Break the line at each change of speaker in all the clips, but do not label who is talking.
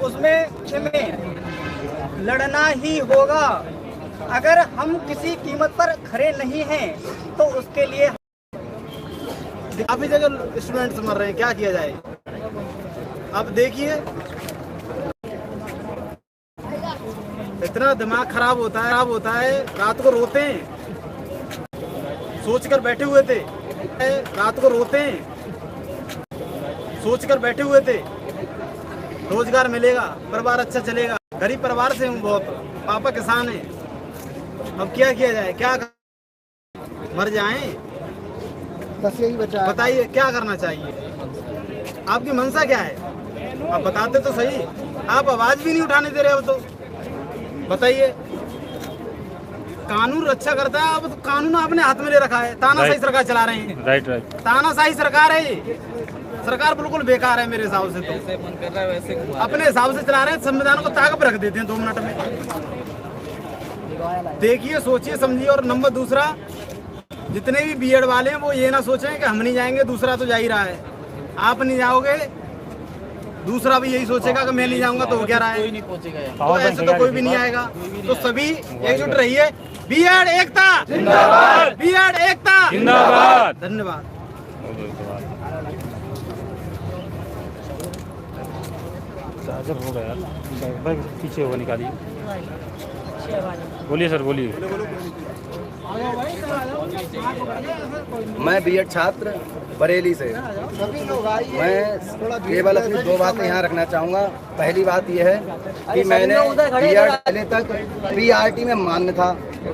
उसमें हमें लड़ना ही होगा। अगर हम किसी कीमत पर खड़े नहीं हैं तो उसके लिए
काफी जगह स्टूडेंट्स मर रहे हैं, क्या किया जाए? आप देखिए, इतना दिमाग खराब होता है। रात को रोते हैं, सोच कर बैठे हुए थे। रात को रोते हैं, सोच कर बैठे हुए थे रोजगार मिलेगा, परिवार अच्छा चलेगा। गरीब परिवार से हूँ बहुत, पापा किसान हैं। अब क्या किया जाए? क्या मर जाएं?
बस यही बचा।
बताइए क्या करना चाहिए? आपकी मंशा क्या है? आप बताते तो सही। आप आवाज भी नहीं उठाने दे रहे हो तो बताइए। कानून रक्षा करता है, अब तो कानून आपने हाथ में ले रखा है। तानाशाही सरकार चला रहे हैं।
राइट।
तानाशाही सरकार है ये। सरकार बिल्कुल बेकार है मेरे हिसाब से। तो
जैसे मन कर रहा है वैसे
अपने हिसाब से चला रहे हैं। संविधान को ताक पे रख देते हैं 2 मिनट में। देखिए, सोचिए, समझिए। और नंबर दूसरा, जितने भी बीएड वाले हैं वो ये ना सोचें कि हम नहीं जाएंगे, दूसरा तो जा ही रहा है। आप नहीं जाओगे, दूसरा भी यही सोचेगा कि मैं नहीं जाऊंगा तो हो क्या रहा है।
कोई नहीं पहुंचेगा।
तो ऐसे तो कोई भी नहीं आएगा। तो सभी एकजुट रहिए। बीएड एकता
जिंदाबाद,
बीएड एकता
जिंदाबाद।
धन्यवाद।
चार्जर हो गया यार, भाई पीछे होगा, निकालिए। बोलिए सर, बोलिए।
मैं बीएड छात्र बरेली से। मैं केवल अपनी 2 बातें यहाँ रखना चाहूँगा। पहली बात यह है कि मैंने बीएड पहले तक पीआरटी में मान्य था।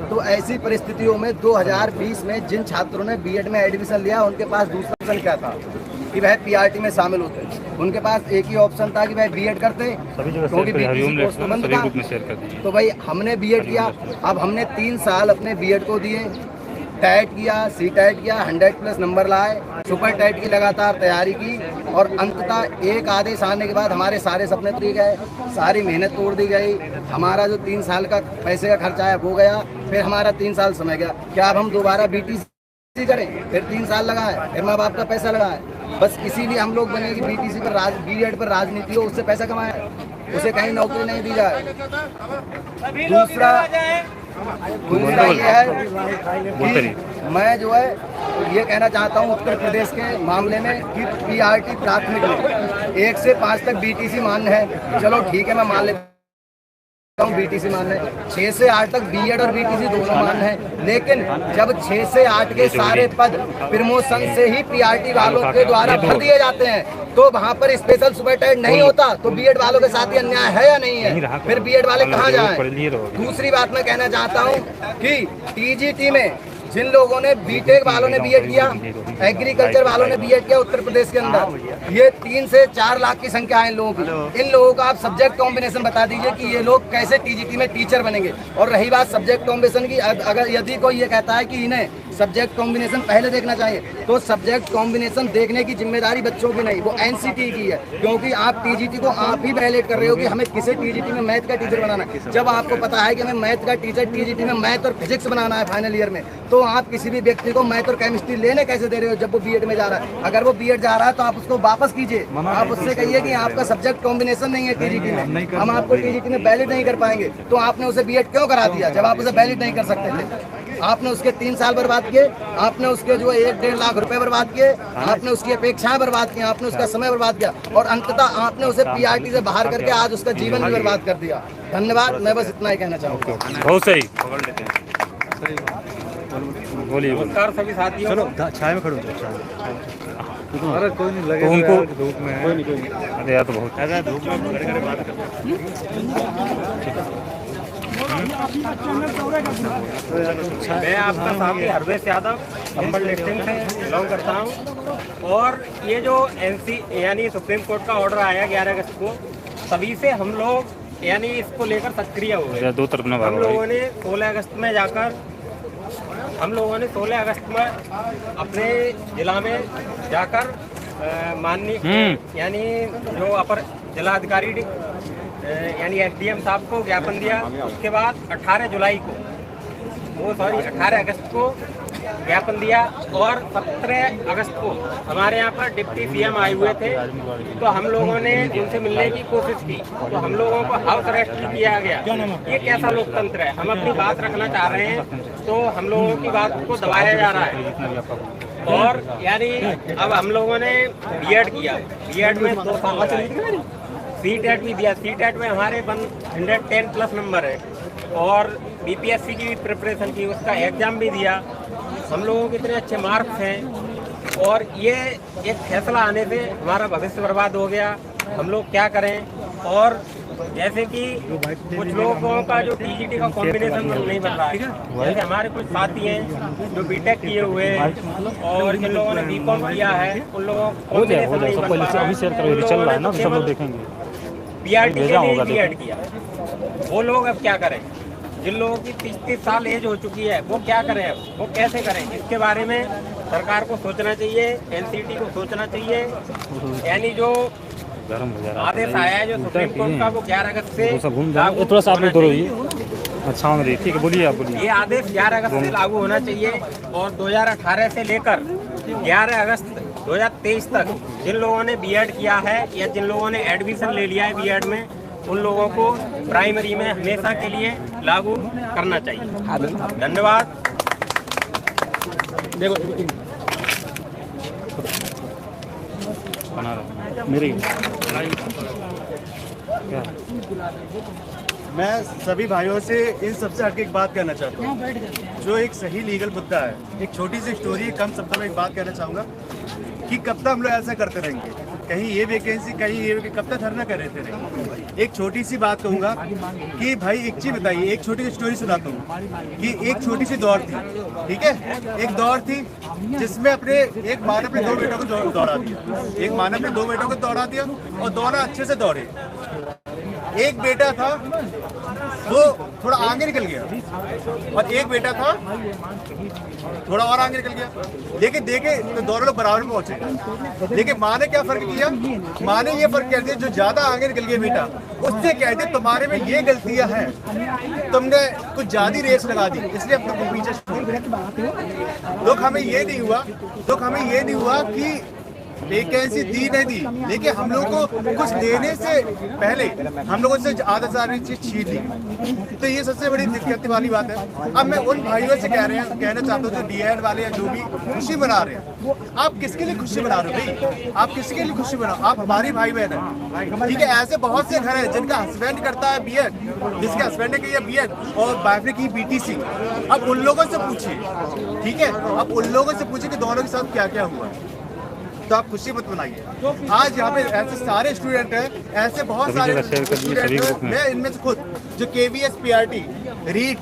तो ऐसी परिस्थितियों में 2020 में जिन छात्रों ने बीएड में एडमिशन लिया, उनके पास दूसरा ऑप्शन क्या था कि वह पीआरटी में शामिल होते। उनके पास एक ही ऑप्शन था कि वह बीएड करते, क्योंकि बीटीसी पोस्ट बंद था। तो भाई हमने बीएड किया। अब हमने 3 साल अपने बीएड को दिए, टैट किया, सी टैट किया, 100+ नंबर लाए, सुपर टैट की लगातार तैयारी की, और अंततः एक आदेश आने के बाद हमारे सारे सपने टूट गए, सारी मेहनत तोड़ दी गई। हमारा जो 3 साल का पैसे का खर्चा है वो गया, फिर हमारा 3 साल समय गया। क्या अब हम दोबारा बीटीसी करें? फिर 3 साल लगा है, फिर माँ बाप का पैसा लगा है। बस इसीलिए हम लोग बने कि बीटीसी पर बीएड पर राजनीति हो, उससे पैसा कमाए, उसे कहीं नौकरी नहीं दी जाए। दूसरा ये है कि मैं जो है ये कहना चाहता हूँ उत्तर प्रदेश के मामले में कि पीआरटी प्राथमिक में 1 से 5 तक बीटीसी मान्य है। चलो ठीक है, मैं मान लेता हूँ बीटीसी मान्य है। 6 से 8 तक बीएड और बीटीसी दोनों मान्य है। लेकिन जब 6 से 8 के सारे पद प्रमोशन से ही पीआरटी वालों के द्वारा भर दिए जाते हैं, तो वहाँ पर स्पेशल सुपर टेट नहीं होता, तो बीएड वालों के साथ ये अन्याय है या नहीं है? फिर बीएड वाले कहाँ जाएं? दूसरी बात मैं कहना चाहता हूँ कि टीजीटी में जिन लोगों ने बीटेक वालों ने बीएड किया, एग्रीकल्चर वालों ने बीएड किया उत्तर प्रदेश के अंदर, ये 3 से 4 लाख की संख्या है इन लोगों की। इन लोगों का आप सब्जेक्ट कॉम्बिनेशन बता दीजिए कि ये लोग कैसे टीजीटी में टीचर बनेंगे। और रही बात सब्जेक्ट कॉम्बिनेशन की, अगर यदि कोई ये कहता है कि इन्हें सब्जेक्ट कॉम्बिनेशन पहले देखना चाहिए, तो सब्जेक्ट कॉम्बिनेशन देखने की जिम्मेदारी बच्चों की नहीं, वो एनसीटी की है। क्योंकि आप टीजीटी को आप ही वैलिडेट कर रहे हो कि हमें किसे टीजीटी में मैथ का टीचर बनाना है, जब आपको पता है कि हमें मैथ का टीचर टीजीटी में मैथ और फिजिक्स बनाना है फाइनल ईयर में। तो आप किसी भी व्यक्ति को मैथ और केमिस्ट्री लेने कैसे दे रहे हो जब वो बीएड में जा रहा है? अगर वो बीएड जा रहा है तो आप उसको वापस कीजिए, आप उससे कहिए कि आपका सब्जेक्ट कॉम्बिनेशन नहीं है टीजीटी में, हम आपको टीजीटी में वैलिड नहीं कर पाएंगे। तो आपने उसे बीएड क्यों करा दिया जब आप उसे वैलिड नहीं कर सकते थे? आपने उसके 3 साल बर्बाद किए, आपने उसके जो 1-1.5 लाख रुपए बर्बाद किए, आपने उसकी अपेक्षाएं बर्बाद की, आपने उसका समय बर्बाद किया, और अंततः आपने उसे पीआरटी से बाहर करके आज उसका जीवन भी बर्बाद कर दिया। धन्यवाद। मैं बस इतना ही कहना चाहूँगा।
बहुत सही, बोलिए।
नमस्कार सभी साथियों।
चलो छाया में खड़ो।
अरे कोई नहीं लगे
तो उनको
धूप में
कोई नहीं।
अरे यार तो बहुत
ऐसा धूप में खड़े बात कर।
मैं आपका साथी हरवेश यादव संबल डिस्ट्रिक्ट से बिलोंग करता हूं। और ये जो एनसी यानी सुप्रीम कोर्ट का ऑर्डर आया 11 अगस्त को, तभी से हम लोग यानी इसको लेकर सक्रिय हो गए।
2 तरफ ना
हम लोगों ने 16 अगस्त में जाकर अपने जिला में जाकर माननीय यानी जो अपर जिलाधिकारी यानी एसडीएम साहब को ज्ञापन दिया। उसके बाद 18 अगस्त को ज्ञापन दिया और 17 अगस्त को हमारे यहाँ पर डिप्टी सीएम आए हुए थे, तो हम लोगों ने उनसे मिलने की कोशिश की, तो हम लोगों को हाउस अरेस्ट भी किया गया। ये कैसा लोकतंत्र है? हम अपनी बात रखना चाह रहे हैं तो हम लोगों की बात को दबाया जा रहा है। और यानी अब हम लोगों ने बीएड किया, बीएड में 2 साल सीटेट भी दिया, सीटेट में हमारे 110+ नंबर है और बीपीएससी की भी प्रिपरेशन की, उसका एग्जाम भी दिया। हम लोगों के इतने अच्छे मार्क्स हैं और ये एक फैसला आने से हमारा भविष्य बर्बाद हो गया। हम लोग क्या करें? और जैसे कि कुछ लोगों का जो टीजीटी का कॉम्बिनेशन नहीं बन रहा है, जैसे हमारे कुछ साथी हैं जो बीटेक किए हुए हैं और जिन लोगों ने बीकॉम किया है, उन लोगों को कॉम्बिनेशन नहीं बन पा रहा है। बीआरटी के लिए बीएड किया, वो लोग अब क्या करें? जिन लोगों की 30 साल एज हो चुकी है वो क्या करें? अब वो कैसे करें? इसके बारे में सरकार को सोचना चाहिए, एनसीटी को सोचना चाहिए। यानी जो आदेश आया है जो सुप्रीम कोर्ट का, वो 11 अगस्त से
थोड़ा सा आप अच्छा ठीक है, बोलिए आप बोलिए।
ये आदेश 11 अगस्त से लागू होना चाहिए और 2018 से लेकर 11 अगस्त 2023 तक जिन लोगों ने बीएड किया है या जिन लोगों ने एडमिशन ले लिया है बीएड में, उन लोगों को प्राइमरी में हमेशा के लिए लागू करना चाहिए। धन्यवाद।
मेरी
मैं सभी भाइयों से इन सबसे हटके एक बात कहना चाहता हूँ, जो एक सही लीगल मुद्दा है। एक छोटी सी स्टोरी, कम शब्दों में एक बात कहना चाहूँगा कि कब तक हम लोग ऐसा करते रहेंगे, कहीं ये वैकेंसी कहीं ये, कब तक धरना कर रहे थे। एक छोटी सी बात कहूँगा कि भाई एक चीज़ बताइए, एक छोटी सी स्टोरी सुनाता हूँ कि एक छोटी सी दौड़ थी, ठीक है, एक दौड़ थी जिसमें एक माँ ने अपने 2 बेटों को दौड़ा दिया, एक माँ ने अपने 2 बेटों को दौड़ा दिया और दोनों अच्छे से दौड़े। एक बेटा था वो थोड़ा आगे निकल गया और एक बेटा था थोड़ा और आगे निकल गया, लेकिन देखे तो दोनों लोग बराबर में पहुंचे। लेकिन माँ ने क्या फर्क किया? माँ ने ये फर्क कर दिया, जो ज्यादा आगे निकल गया बेटा, उससे कहते तुम्हारे में ये गलतियां हैं, तुमने कुछ ज्यादा रेस लगा दी, इसलिए हम तुमको पीछे छोड़ दिया। दुख हमें ये नहीं हुआ कि वैकेंसी दी नहीं दी, लेकिन हम लोग को कुछ देने से पहले हम लोगों से आधा सारी चीज छीन ली, तो ये सबसे बड़ी दिक्कत वाली बात है। अब मैं उन भाइयों से कहना चाहता हूँ जो बीएड वाले या जो भी खुशी मना रहे हैं, आप किसके लिए खुशी मना रहे हो भाई? आप किसके लिए खुशी मनाओ? आप हमारी भाई बहन है, ठीक है। ऐसे बहुत से घर हैं जिनका हस्बैंड करता है बीएड, जिसके हस्बैंड ने किया बीएड और वाइफ ने की बीटीसी। अब उन लोगों से पूछिए, ठीक है, अब उन लोगों से पूछिए कि दोनों के साथ क्या क्या हुआ है, तो आप खुशी मत बनाइए। आज यहाँ पे ऐसे सारे स्टूडेंट हैं, ऐसे बहुत सारे स्टूडेंट हैं, मैं इनमें से खुद जो KVS PRT REET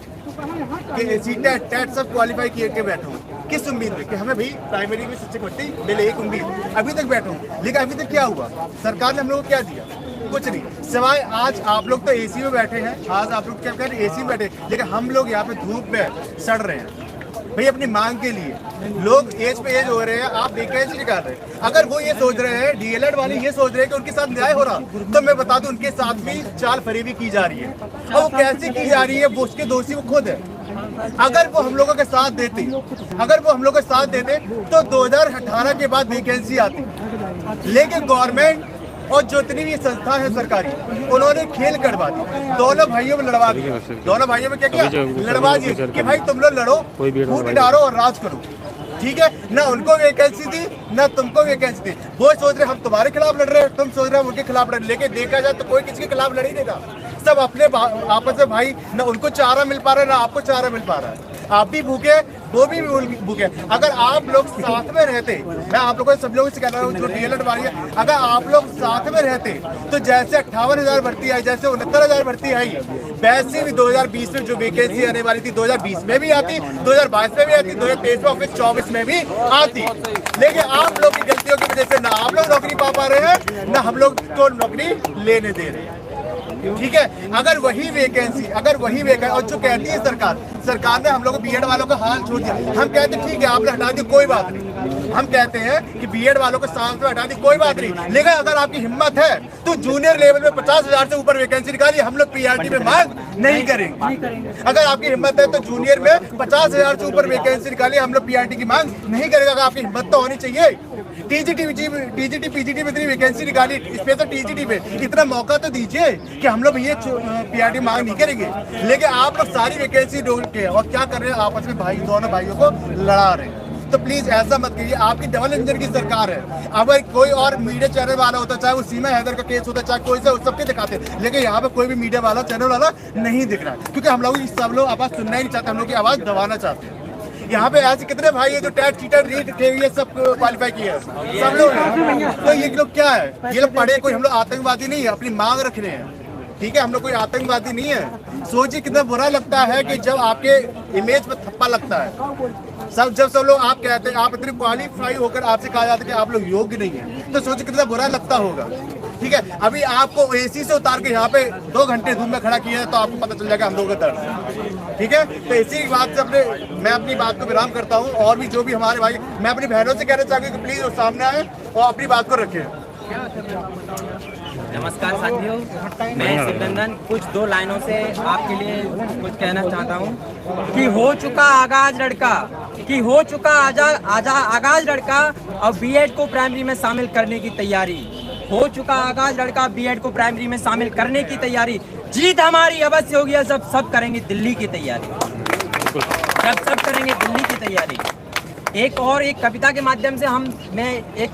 CTET TET सब क्वालिफाई किए बैठा हूँ, किस उम्मीद में कि हमें भी प्राइमरी में शिक्षक भर्ती मिले, एक उम्मीद अभी तक बैठा हूँ। लेकिन अभी तक क्या हुआ? सरकार ने हम लोग को क्या दिया? कुछ नहीं, सिवाय आज आप लोग तो एसी में बैठे हैं, आज आप लोग क्या कह रहे हैं? एसी में बैठे, लेकिन हम लोग यहाँ पे धूप में सड़ रहे हैं भाई अपनी मांग के लिए। लोग एज पे एज हो रहे हैं, आप वैकेंसी निकाल रहे हैं। अगर वो ये सोच रहे हैं, डीएलएड वाले ये सोच रहे हैं कि उनके साथ न्याय हो रहा, तो मैं बता दूं उनके साथ भी चाल फरेबी की जा रही है। और वो कैसे की जा रही है, वो उसके दोषी वो खुद है। अगर वो हम लोगों के साथ देते तो 2018 के बाद वैकेंसी आती, लेकिन गवर्नमेंट और जितनी भी संस्था है सरकारी, उन्होंने खेल करवा दी, दोनों भाइयों में लड़वा दिया। दोनों भाइयों में क्या किया? लड़वा दिया कि भाई तुम लोग लड़ो, फूट डालो और राज करो, ठीक है। ना उनको वैकेंसी दी, ना तुमको वैकेंसी दी। वो सोच रहे हम तुम्हारे खिलाफ लड़ रहे हैं, तुम सोच रहे हो उनके खिलाफ लड़ रहे। लेकिन देखा जाए तो कोई किसी के खिलाफ लड़ ही नहीं रहा, सब अपने आपस में भाई, ना उनको चारा मिल पा रहा है, ना आपको चारा मिल पा रहा है। आप भी भूखे, वो भी भूखे। अगर आप लोग साथ में रहते, मैं आप लोगों से सब लोगों से कह रहा हूँ जो डीएलएड वाली है, अगर आप लोग साथ में रहते तो जैसे 58,000 भर्ती आई, जैसे 69,000 भर्ती आई, वैसे भी 2020 में जो वैकेंसी आने वाली थी 2020 में भी आती, 2022 में भी आती, 2023 में ऑफिस 24 में भी आती। लेकिन आप लोग की गलतियों की वजह से ना आप लोग नौकरी पा रहे हैं, ना हम लोग को नौकरी लेने दे रहे हैं, ठीक है। अगर वही वैकेंसी और जो कहती है सरकार ने हम लोग को बीएड वालों का हाल छोड़ दिया। हम कहते हैं ठीक है आपने हटा दी कोई बात नहीं, हम कहते हैं कि बीएड वालों को साल से हटा दी कोई बात नहीं, लेकिन अगर आपकी हिम्मत है तो जूनियर लेवल में 50,000 से ऊपर वैकेंसी निकालिए, हम लोग पीआरटी में मांग नहीं करेंगे। अगर आपकी हिम्मत है तो जूनियर में 50,000 से ऊपर वैकेंसी निकालिए, हम लोग पीआरटी की मांग नहीं करेगा। अगर आपकी हिम्मत तो होनी चाहिए। टीजीटी पीजीटी में इतनी वैकेंसी निकाली, स्पेशल टीजीटी पे इतना मौका तो दीजिए कि हम लोग ये पीआरटी मांग नहीं करेंगे। लेकिन आप लोग सारी वैकेंसी रोक के और क्या कर रहे हैं, आपस में दोनों भाइयों को लड़ा रहे हैं। तो प्लीज ऐसा मत कीजिए, आपकी डबल इंजन की सरकार है। अगर कोई और मीडिया चैनल वाला होता, चाहे वो सीमा हैदर का केस होता, चाहे कोई से सबके दिखाते, लेकिन यहाँ पे कोई भी मीडिया वाला चैनल वाला नहीं दिख रहा है, क्योंकि हम लोग सब लोग आवाज सुनना ही नहीं चाहते, हम लोग की आवाज दबाना चाहते हैं। यहाँ पे ऐसे कितने भाई है जो टैट चीटर रीट थे, ये सब क्वालिफाई किए हैं, सब लोग हैं। तो ये लोग क्या है, ये लोग पढ़े, कोई हम लोग आतंकवादी नहीं है, अपनी मांग रख रहे हैं। ठीक है, हम लोग कोई आतंकवादी नहीं है। सोचिए कितना बुरा लगता है कि जब आपके इमेज पे थप्पा लगता है, सब लोग आप कहते हैं, आप इतने क्वालिफाई होकर आपसे कहा जाता है कि आप लोग योग्य नहीं है, तो सोचिए कितना बुरा लगता होगा। ठीक है, अभी आपको एसी से उतार के यहाँ पे 2 घंटे धूप में खड़ा किया है, तो आपको पता चल जाएगा हम लोगों का दर्द। ठीक है, तो इसी बात से मैं अपनी बात को विराम करता हूँ। और भी जो भी हमारे भाई, मैं अपनी बहनों से कहना चाहूँगी कि प्लीज वो सामने आए और अपनी बात को रखें।
नमस्कार साथियों, मैं शिवनंदन कुछ 2 लाइनों से आपके लिए कुछ कहना चाहता हूँ कि हो चुका आगाज लड़का, आगाज लड़का और बीएड को प्राइमरी में शामिल करने की तैयारी। हो चुका आगाज लड़का, बीएड को प्राइमरी में शामिल करने की तैयारी। जीत हमारी अवश्य होगी, सब करेंगे दिल्ली की तैयारी, सब करेंगे दिल्ली की तैयारी। एक कविता के माध्यम से मैं एक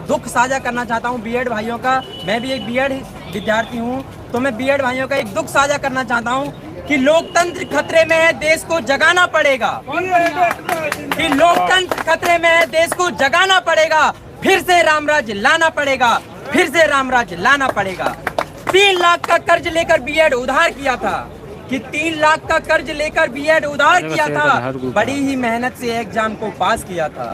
दुख साझा करना चाहता हूं बीएड भाइयों का। मैं भी एक बीएड विद्यार्थी हूं, तो मैं बीएड भाइयों का एक दुख साझा करना चाहता हूं कि लोकतंत्र खतरे में है, देश को जगाना पड़ेगा। कि लोकतंत्र खतरे में है, देश को जगाना पड़ेगा। फिर से रामराज्य लाना पड़ेगा, फिर से रामराज्य लाना पड़ेगा। 3 लाख का कर्ज लेकर बीएड उधार किया था, कि 3 लाख का कर्ज लेकर बीएड उधार किया था। बड़ी ही मेहनत से एग्जाम को पास किया था,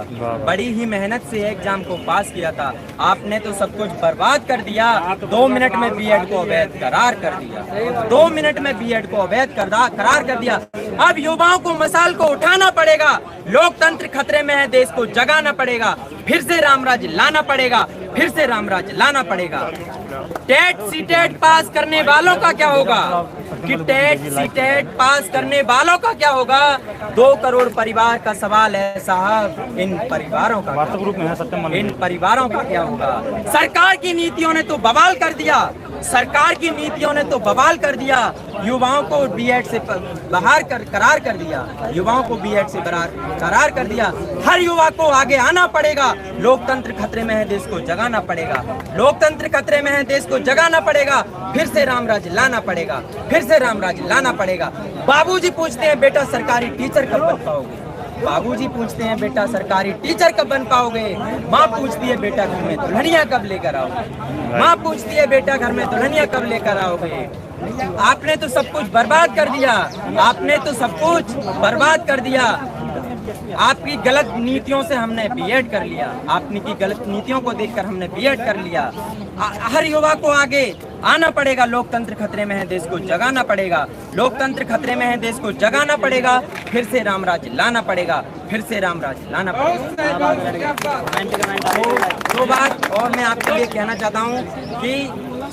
बड़ी ही मेहनत से एग्जाम को पास किया था। आपने तो सब कुछ बर्बाद कर दिया। 2 मिनट में बीएड को अवैध करार कर दिया, 2 मिनट में बीएड को अवैध करार कर दिया। अब युवाओं को मसाल को उठाना पड़ेगा। लोकतंत्र खतरे में है, देश को जगाना पड़ेगा। फिर से रामराज्य लाना पड़ेगा, फिर से रामराज्य लाना पड़ेगा। टेट सीटेट पास करने वालों का क्या होगा, कि टेट सीटेट पास करने वालों का क्या होगा। 2 करोड़ परिवार का सवाल है साहब, इन परिवारों का क्या होगा। सरकार की नीतियों ने तो बवाल कर दिया, सरकार की नीतियों ने तो बवाल कर दिया। युवाओं को बीएड से बाहर करार कर दिया, युवाओं को बीएड से करार कर दिया। हर युवा को आगे आना पड़ेगा। लोकतंत्र खतरे में है, देश को जगाना पड़ेगा। लोकतंत्र खतरे में है, देश को जगाना पड़ेगा। फिर से रामराज्य लाना पड़ेगा, फिर से रामराज्य लाना पड़ेगा। बाबूजी पूछते हैं बेटा सरकारी टीचर कब बन पाओगे, बाबूजी पूछते हैं बेटा सरकारी टीचर कब बन पाओगे। माँ पूछती है बेटा घर में दुल्हनिया कब लेकर आओगे, माँ पूछती है बेटा घर में दुल्हनिया कब लेकर आओगे। आपने तो सब कुछ बर्बाद कर दिया, आपने तो सब कुछ बर्बाद कर दिया। आपकी गलत नीतियों से हमने बीएड कर लिया, आपकी गलत नीतियों को देखकर हमने बीएड कर लिया। हर युवा को आगे आना पड़ेगा। लोकतंत्र खतरे में है, देश को जगाना पड़ेगा। लोकतंत्र खतरे में है, देश को जगाना पड़ेगा। फिर से रामराज्य लाना पड़ेगा, फिर से रामराज्य लाना पड़ेगा। दो बात और मैं आपके लिए कहना चाहता हूँ कि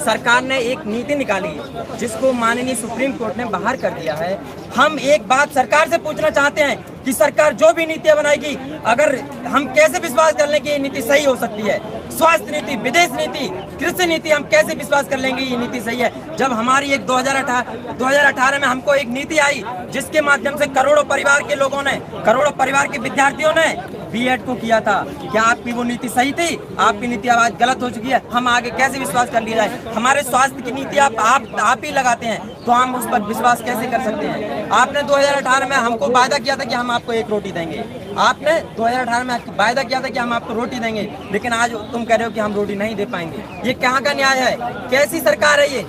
सरकार ने एक नीति निकाली जिसको माननीय सुप्रीम कोर्ट ने बाहर कर दिया है। हम एक बात सरकार से पूछना चाहते हैं कि सरकार जो भी नीतियां बनाएगी, अगर हम कैसे विश्वास कर लें कि ये नीति सही हो सकती है। स्वास्थ्य नीति, विदेश नीति, कृषि नीति, हम कैसे विश्वास कर लेंगे ये नीति सही है, जब हमारी एक 2018 में हमको एक नीति आई जिसके माध्यम से करोड़ों परिवार के लोगों ने, करोड़ों परिवार के विद्यार्थियों ने बीएड को किया था। क्या आपकी वो नीति सही थी? आपकी नीति आज गलत हो चुकी है। हम आगे कैसे विश्वास कर लिया जाए? हमारे स्वास्थ्य की नीति आप ही लगाते हैं, तो हम उस पर विश्वास कैसे कर सकते हैं? आपने 2018 में हमको वायदा किया था कि हम आपको 1 रोटी देंगे। आपने 2018 में वायदा किया था कि हम आपको रोटी देंगे, लेकिन आज तुम कह रहे हो कि हम रोटी नहीं दे पाएंगे। ये कहाँ का न्याय है? कैसी सरकार है ये?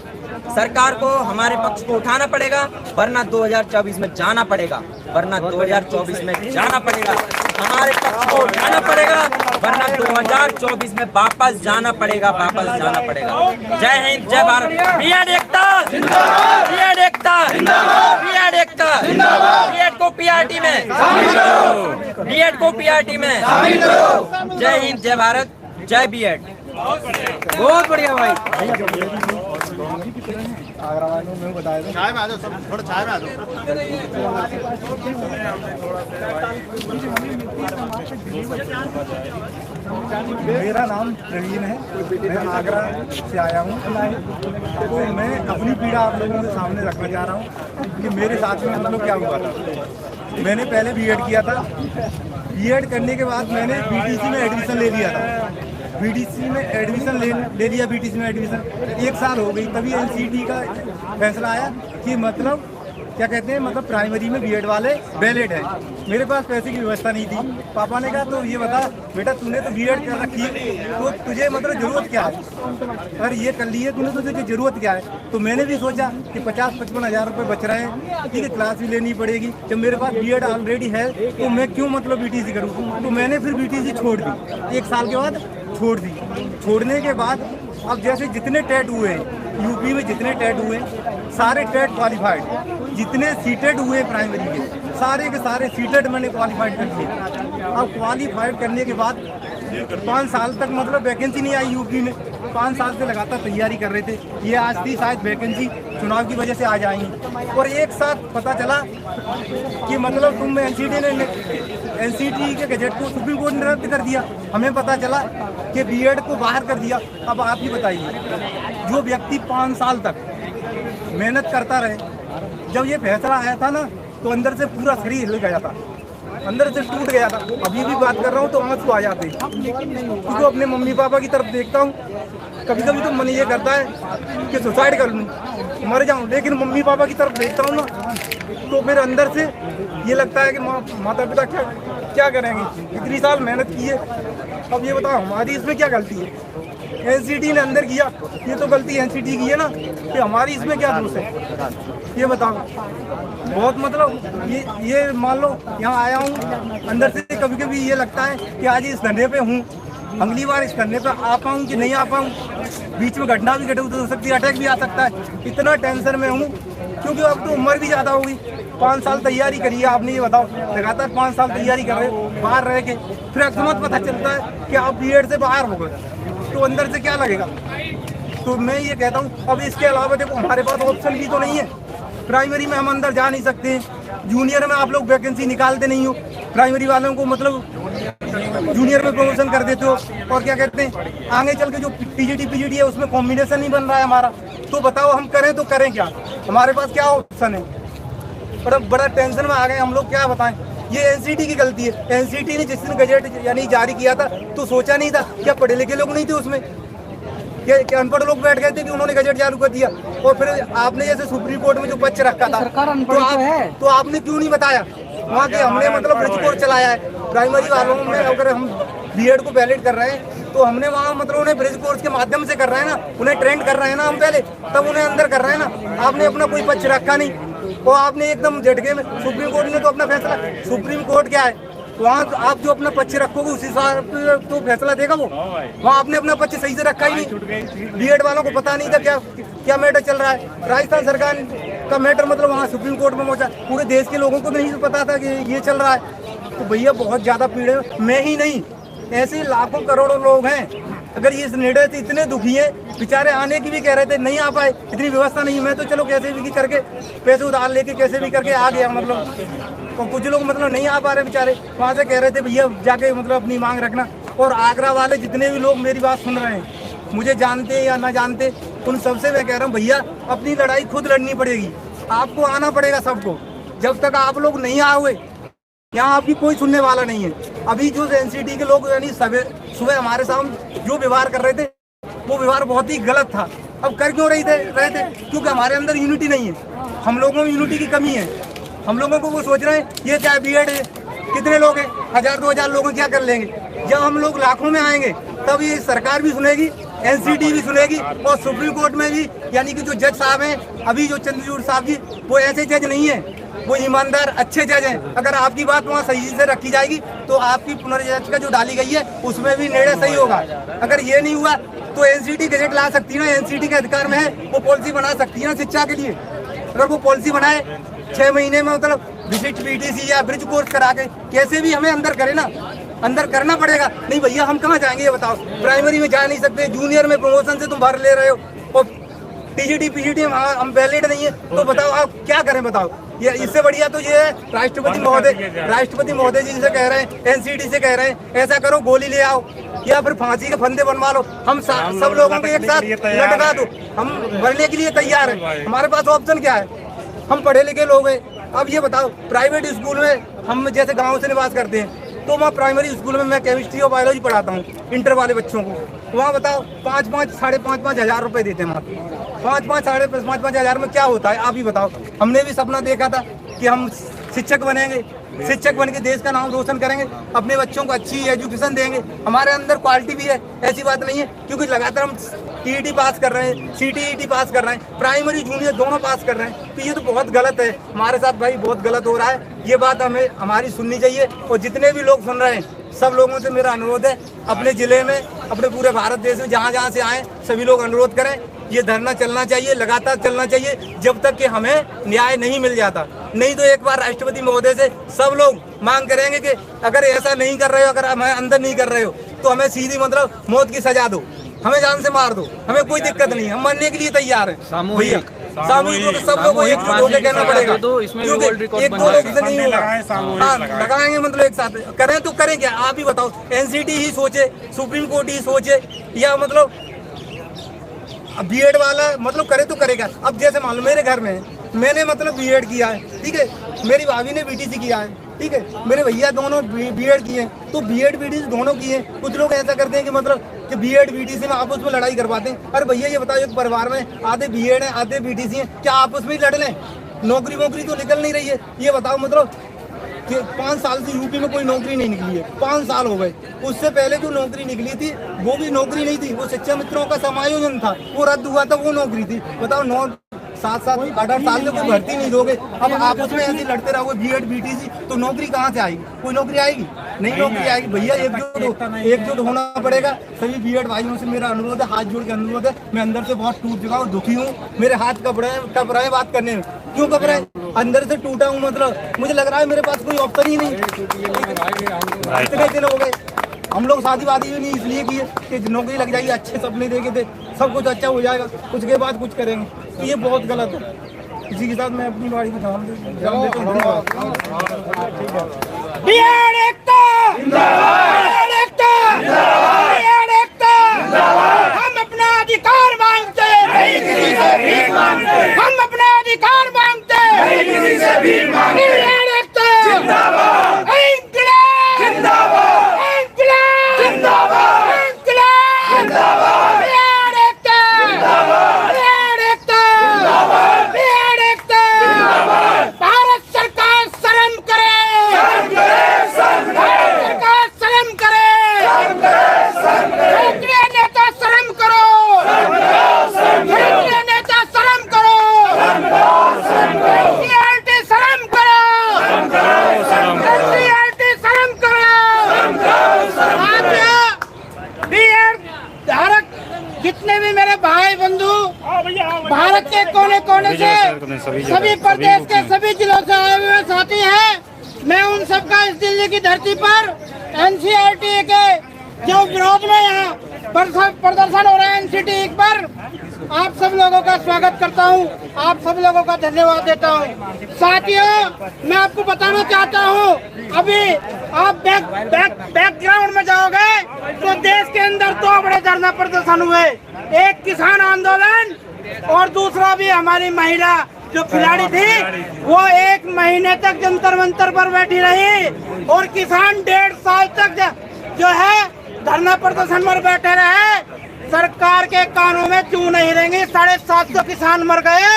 सरकार को हमारे पक्ष को उठाना पड़ेगा, वरना 2024 में जाना पड़ेगा, वरना 2024 में जाना पड़ेगा, हमारे पक्ष को उठाना पड़ेगा, वरना 2024 में वापस जाना पड़ेगा, वापस जाना पड़ेगा। जय हिंद, जय भारत। बीएड एकता, बीएड एकता, बीएड एकता, बीएड को पीआरटी में, बीएड को पीआरटी में। जय हिंद, जय भारत, जय बीएड। बहुत बढ़िया भाई।
चाय में आ जाओ, सब थोड़ा चाय में आ जाओ।
मेरा नाम प्रवीण है, मैं आगरा से आया हूँ। तो मैं अपनी पीड़ा आप लोगों के सामने रखना चाह रहा हूँ कि मेरे साथ में मतलब क्या हुआ था। मैंने पहले बीएड किया था। बीएड करने के बाद मैंने बीटीसी में एडमिशन ले लिया था। बीटीसी में एडमिशन ले लिया, बीटीसी में एडमिशन 1 साल हो गई, तभी एनसीटी का फैसला आया कि मतलब क्या कहते हैं, मतलब प्राइमरी में बीएड वाले वैलिड है। मेरे पास पैसे की व्यवस्था नहीं थी। पापा ने कहा तो ये बता बेटा, तूने तो बीएड कर रखी है, तो तुझे मतलब जरूरत क्या है, अगर ये कर ली है तूने तो तुझे जरूरत क्या है। तो मैंने भी सोचा कि 50-55 हज़ार रुपये बच रहे हैं, ठीक है, क्लास भी लेनी पड़ेगी, जब मेरे पास बीएड ऑलरेडी है तो मैं क्यों मतलब बीटीसी करूँ। तो मैंने फिर बीटीसी छोड़ दी, 1 साल के बाद छोड़ दी। छोड़ने के बाद अब जैसे जितने टेट हुए हैं यूपी में, जितने टेट हुए सारे टेट क्वालिफाइड, जितने सीटेड हुए प्राइमरी के सारे सीटेड मैंने क्वालिफाइड कर लिए। अब क्वालिफाइड करने के बाद 5 साल तक मतलब वैकेंसी नहीं आई यूपी में। 5 साल से लगातार तैयारी कर रहे थे, ये आज थी शायद वैकेंसी चुनाव की वजह से आ जाएंगी। और एक साथ पता चला कि मतलब तुम एनसीटी के गजट को सुप्रीम कोर्ट ने रद्द कर दिया। हमें पता चला कि बीएड को बाहर कर दिया। अब आप ही बताइए, जो व्यक्ति 5 साल तक मेहनत करता रहे, जब ये फैसला आया था ना तो अंदर से पूरा शरीर हिल गया था, अंदर से टूट गया था। अभी भी बात कर रहा हूँ तो आंसू आ जाते हैं, क्योंकि अपने मम्मी पापा की तरफ देखता हूँ। कभी कभी तो मन ये करता है कि सुसाइड कर लूँ, मर जाऊँ, लेकिन मम्मी पापा की तरफ देखता हूँ ना तो फिर अंदर से ये लगता है कि माता पिता क्या करेंगे, इतनी साल मेहनत की है। अब ये बताओ हमारी इसमें क्या गलती है। एनसीटी ने अंदर किया, ये तो गलती एनसीटी की है ना, कि हमारी इसमें क्या दोष है, ये बताओ। बहुत मतलब ये मान लो यहाँ आया हूँ, अंदर से कभी कभी ये लगता है कि आज इस धरने पे हूँ, अगली बार इस धरने पे आ पाऊँ कि नहीं आ पाऊँ, बीच में घटना भी घटित हो सकती है, अटैक भी आ सकता है। इतना टेंशन में हूँ क्योंकि अब तो उम्र भी ज़्यादा होगी। 5 साल तैयारी करी है आपने, ये बताओ, लगातार 5 साल तैयारी कर रहे हो बाहर रह के, फिर अकस्मात पता चलता है कि आप बीएड से बाहर हो गए, तो अंदर से क्या लगेगा। तो मैं ये कहता हूँ अब इसके अलावा देखो हमारे पास ऑप्शन भी तो नहीं है। प्राइमरी में हम अंदर जा नहीं सकते हैं, जूनियर में आप लोग वैकेंसी निकालते नहीं हो, प्राइमरी वालों को मतलब जूनियर में प्रमोशन कर देते हो। और क्या कहते हैं, आगे चल के जो पीजीटी है उसमें कॉम्बिनेशन नहीं बन रहा है हमारा, तो बताओ हम करें तो करें क्या, हमारे पास क्या ऑप्शन है। बड़ा टेंशन में आ गए हम लोग, क्या बताएं। ये एनसीटी की गलती है। एनसीटी ने जिस दिन गजट यानी जारी किया था तो सोचा नहीं था, क्या पढ़े लिखे लोग नहीं थे उसमें, क्या अनपढ़ लोग बैठ गए थे कि उन्होंने गजट चालू कर दिया। और फिर आपने जैसे सुप्रीम कोर्ट में जो पक्ष रखा था तो आपने क्यों नहीं बताया वहाँ के। हमने मतलब ब्रिज कोर्स चलाया है प्राइमरी वालों में, अगर हम बीएड को वैलिड कर रहे हैं तो हमने वहाँ मतलब उन्हें ब्रिज कोर्स के माध्यम से कर रहे हैं ना, उन्हें ट्रेंड कर रहे हैं ना हम पहले, तब उन्हें अंदर कर रहे हैं ना। आपने अपना कोई पक्ष रखा नहीं और आपने एकदम झटके में, सुप्रीम कोर्ट ने तो अपना फैसला, सुप्रीम कोर्ट क्या है वहाँ आप जो अपना पक्ष रखोगे उस हिसाब से तो फैसला देगा वो। वहाँ आपने अपना पक्ष सही से रखा ही नहीं। बीएड वालों को पता नहीं था क्या मैटर चल रहा है। राजस्थान सरकार का मैटर मतलब वहाँ सुप्रीम कोर्ट में पहुँचा, पूरे देश के लोगों को नहीं पता था कि ये चल रहा है। तो भैया बहुत ज़्यादा पीड़े, मैं ही नहीं ऐसे लाखों करोड़ों लोग हैं। अगर ये इस निर्णय से इतने दुखी हैं, बेचारे आने की भी कह रहे थे, नहीं आ पाए, इतनी व्यवस्था नहीं। मैं तो चलो कैसे भी करके पैसे उधार लेके कैसे भी करके आ गया मतलब। तो कुछ लोग मतलब नहीं आ पा रहे बेचारे, वहाँ से कह रहे थे भैया जाके मतलब अपनी मांग रखना। और आगरा वाले जितने भी लोग मेरी बात सुन रहे हैं, मुझे जानते या ना जानते, उन सबसे मैं कह रहा हूँ भैया अपनी लड़ाई खुद लड़नी पड़ेगी, आपको आना पड़ेगा सबको। जब तक आप लोग नहीं आओगे यहाँ आपकी कोई सुनने वाला नहीं है। अभी जो एनसीटी के लोग यानी सुबह हमारे सामने जो व्यवहार कर रहे थे वो व्यवहार बहुत ही गलत था। अब कर क्यों रहे थे क्योंकि हमारे अंदर यूनिटी नहीं है, हम लोगों में यूनिटी की कमी है। हम लोगों को वो सोच रहे हैं ये क्या बीएड है, कितने लोग हैं, 1000-2000 लोग क्या कर लेंगे। जब हम लोग लाखों में आएंगे तब ये सरकार भी सुनेगी एनसीटी भी सुनेगी और सुप्रीम कोर्ट में भी, यानी कि जो जज साहब हैं अभी जो चंद्रचूड़ साहब जी, वो ऐसे जज नहीं है, वो ईमानदार अच्छे जज हैं। अगर आपकी बात वहाँ सही से रखी जाएगी तो आपकी पुनर्जांच का जो डाली गई है उसमें भी निर्णय सही होगा। अगर ये नहीं हुआ तो एनसीटी गजट ला सकती है ना, एनसीटी के अधिकार में है, वो पॉलिसी बना सकती है ना शिक्षा के लिए। अगर वो पॉलिसी बनाए 6 महीने में, मतलब विशिष्ट बीटीसी या ब्रिज कोर्स करा के कैसे भी हमें अंदर करे ना, अंदर करना पड़ेगा। नहीं भैया हम कहाँ जाएंगे ये बताओ, प्राइमरी में जा नहीं सकते, जूनियर में प्रमोशन से तुम भर ले रहे हो और टीजीटी पीजीटी हम वैलिड नहीं है, तो बताओ आप क्या करें बताओ। ये इससे बढ़िया तो ये है राष्ट्रपति महोदय जी से कह रहे हैं, एनसीटी से कह रहे हैं ऐसा करो गोली ले आओ या फिर फांसी के फंदे बनवा लो, हम सब लोगों को एक साथ लटका दो, हम भरने के लिए तैयार हैं। हमारे पास ऑप्शन क्या है, हम पढ़े लिखे लोग हैं। अब ये बताओ प्राइवेट स्कूल में हम जैसे गाँव से निवास करते हैं तो वहाँ प्राइमरी स्कूल में मैं केमिस्ट्री और बायोलॉजी पढ़ाता हूँ इंटर वाले बच्चों को। वहाँ बताओ 5-5 साढ़े 5-5 हज़ार रुपए देते हैं वहाँ, 5-5 साढ़े 5-5 हज़ार में क्या होता है आप ही बताओ। हमने भी सपना देखा था कि हम शिक्षक बनेंगे, शिक्षक बन के देश का नाम रोशन करेंगे, अपने बच्चों को अच्छी एजुकेशन देंगे। हमारे अंदर क्वालिटी भी है, ऐसी बात नहीं है, क्योंकि लगातार हम टीईटी पास कर रहे हैं, सीटीईटी पास कर रहे हैं, प्राइमरी जूनियर दोनों पास कर रहे हैं। तो ये तो बहुत गलत है हमारे साथ भाई, बहुत गलत हो रहा है। ये बात हमें हमारी सुननी चाहिए और जितने भी लोग सुन रहे हैं सब लोगों से मेरा अनुरोध है, अपने जिले में, अपने पूरे भारत देश में जहाँ से आए सभी लोग अनुरोध करें, ये धरना चलना चाहिए, लगातार चलना चाहिए जब तक कि हमें न्याय नहीं मिल जाता। नहीं तो एक बार राष्ट्रपति महोदय से सब लोग मांग करेंगे कि अगर ऐसा नहीं कर रहे हो, अगर हमें अंदर नहीं कर रहे हो तो हमें सीधी मतलब मौत की सजा दो, हमें जान से मार दो, हमें कोई दिक्कत नहीं, हम मरने के लिए तैयार हैं। सामूहिक रूप से सब लोगों को एकजुट होकर कहना पड़ेगा, क्योंकि एक दो लोग से नहीं होगा। हाँ लगाएंगे मतलब एक साथ करें तो करें क्या आप ही बताओ। एनसीटी ही सोचे, सुप्रीम कोर्ट ही सोचे, या मतलब बीएड वाला मतलब करे तो करेगा। अब जैसे मान लो मेरे घर में मैंने मतलब बीएड किया है, ठीक है, मेरी भाभी ने बीटीसी किया है, ठीक है, मेरे भैया दोनों बीएड किए हैं, तो बीएड बीटीसी दोनों किए हैं। कुछ लोग ऐसा करते हैं कि मतलब कि बीएड बीटीसी में आपस में लड़ाई करवाते हैं। अरे भैया ये बताओ, एक परिवार में आधे बीएड है आधे बीटीसी हैं, क्या आपस में ही लड़ लें? नौकरी तो निकल नहीं रही है। ये बताओ मतलब कि 5 साल से यूपी में कोई नौकरी नहीं निकली है, 5 साल हो गए। उससे पहले जो नौकरी निकली थी वो भी नौकरी नहीं थी, वो शिक्षा मित्रों का समायोजन था, वो रद्द हुआ था, वो नौकरी थी। बताओ 7-7 8-8 साल में कोई भर्ती नहीं दोगे, अब आप उसमें ऐसे लड़ते रहोगे बीएड बीटीसी, तो नौकरी कहाँ से आएगी? कोई नौकरी आएगी नहीं, नौकरी आएगी। भैया एकजुट होना पड़ेगा। सभी बीएड भाइयों से मेरा अनुरोध है, हाथ जोड़ के अनुरोध है। मैं अंदर से बहुत टूट चुका हूँ, दुखी हूँ, मेरे हाथ कप रहे हैं बात करने में। क्यों कप रहे? अंदर से टूटा हूँ, मतलब मुझे लग रहा है मेरे पास कोई ऑप्शन ही नहीं। इतने दिन हो गए, हम लोग शादी भी नहीं इसलिए किए कि नौकरी लग जाएगी, अच्छे सपने देखे थे, सब कुछ अच्छा हो जाएगा, कुछ के बाद कुछ करेंगे, तो ये बहुत गलत है। इसी के साथ मैं अपनी बारी को ध्यान देता हूँ।
हम अपना अधिकार मांगते नहीं, किसी से भीख मांगते, हम अपना अधिकार मांगते नहीं, किसी से भीख मांगते। जिंदाबाद इंकलाब, जिंदाबाद इंकलाब, जिंदाबाद इंकलाब, जिंदाबाद बिहार एकता, जिंदाबाद बिहार एकता, जिंदाबाद बिहार एकता, जिंदाबाद। भारत सरकार शर्म करे, शर्म करे, शर्म करे, सरकार शर्म करे, शर्म करे, शर्म करे, केंद्रीय नेता शर्म करो, शर्म करो, शर्म करो, केंद्रीय नेता शर्म करो, शर्म करो, शर्म करो, सीआरटी शर्म करो, शर्म करो, शर्म करो, सीआरटी शर्म करो, शर्म करो, शर्म करो। बीएड धारक जितने भी मेरे भाई बंधु भारत के कोने कोने से, सभी प्रदेश के सभी जिलों से आए हुए साथी हैं, मैं उन सबका इस दिल्ली की धरती पर एनसीईआरटी के जो विरोध में यहाँ प्रदर्शन हो रहा है एनसीईआरटी पर, आप सब लोगों का स्वागत करता हूँ, आप सब लोगों का धन्यवाद देता हूँ। साथियों मैं आपको बताना चाहता हूँ, अभी आप बैकग्राउंड में जाओगे तो देश के अंदर 2 बड़े धरना प्रदर्शन हुए, एक किसान आंदोलन और दूसरा भी हमारी महिला जो खिलाड़ी थी वो 1 महीने तक जंतर मंतर पर बैठी रही और किसान 1.5 साल तक जो है धरना प्रदर्शन पर बैठे रहे। सरकार के कानों में क्यों नहीं रहेंगे? 750 किसान मर गए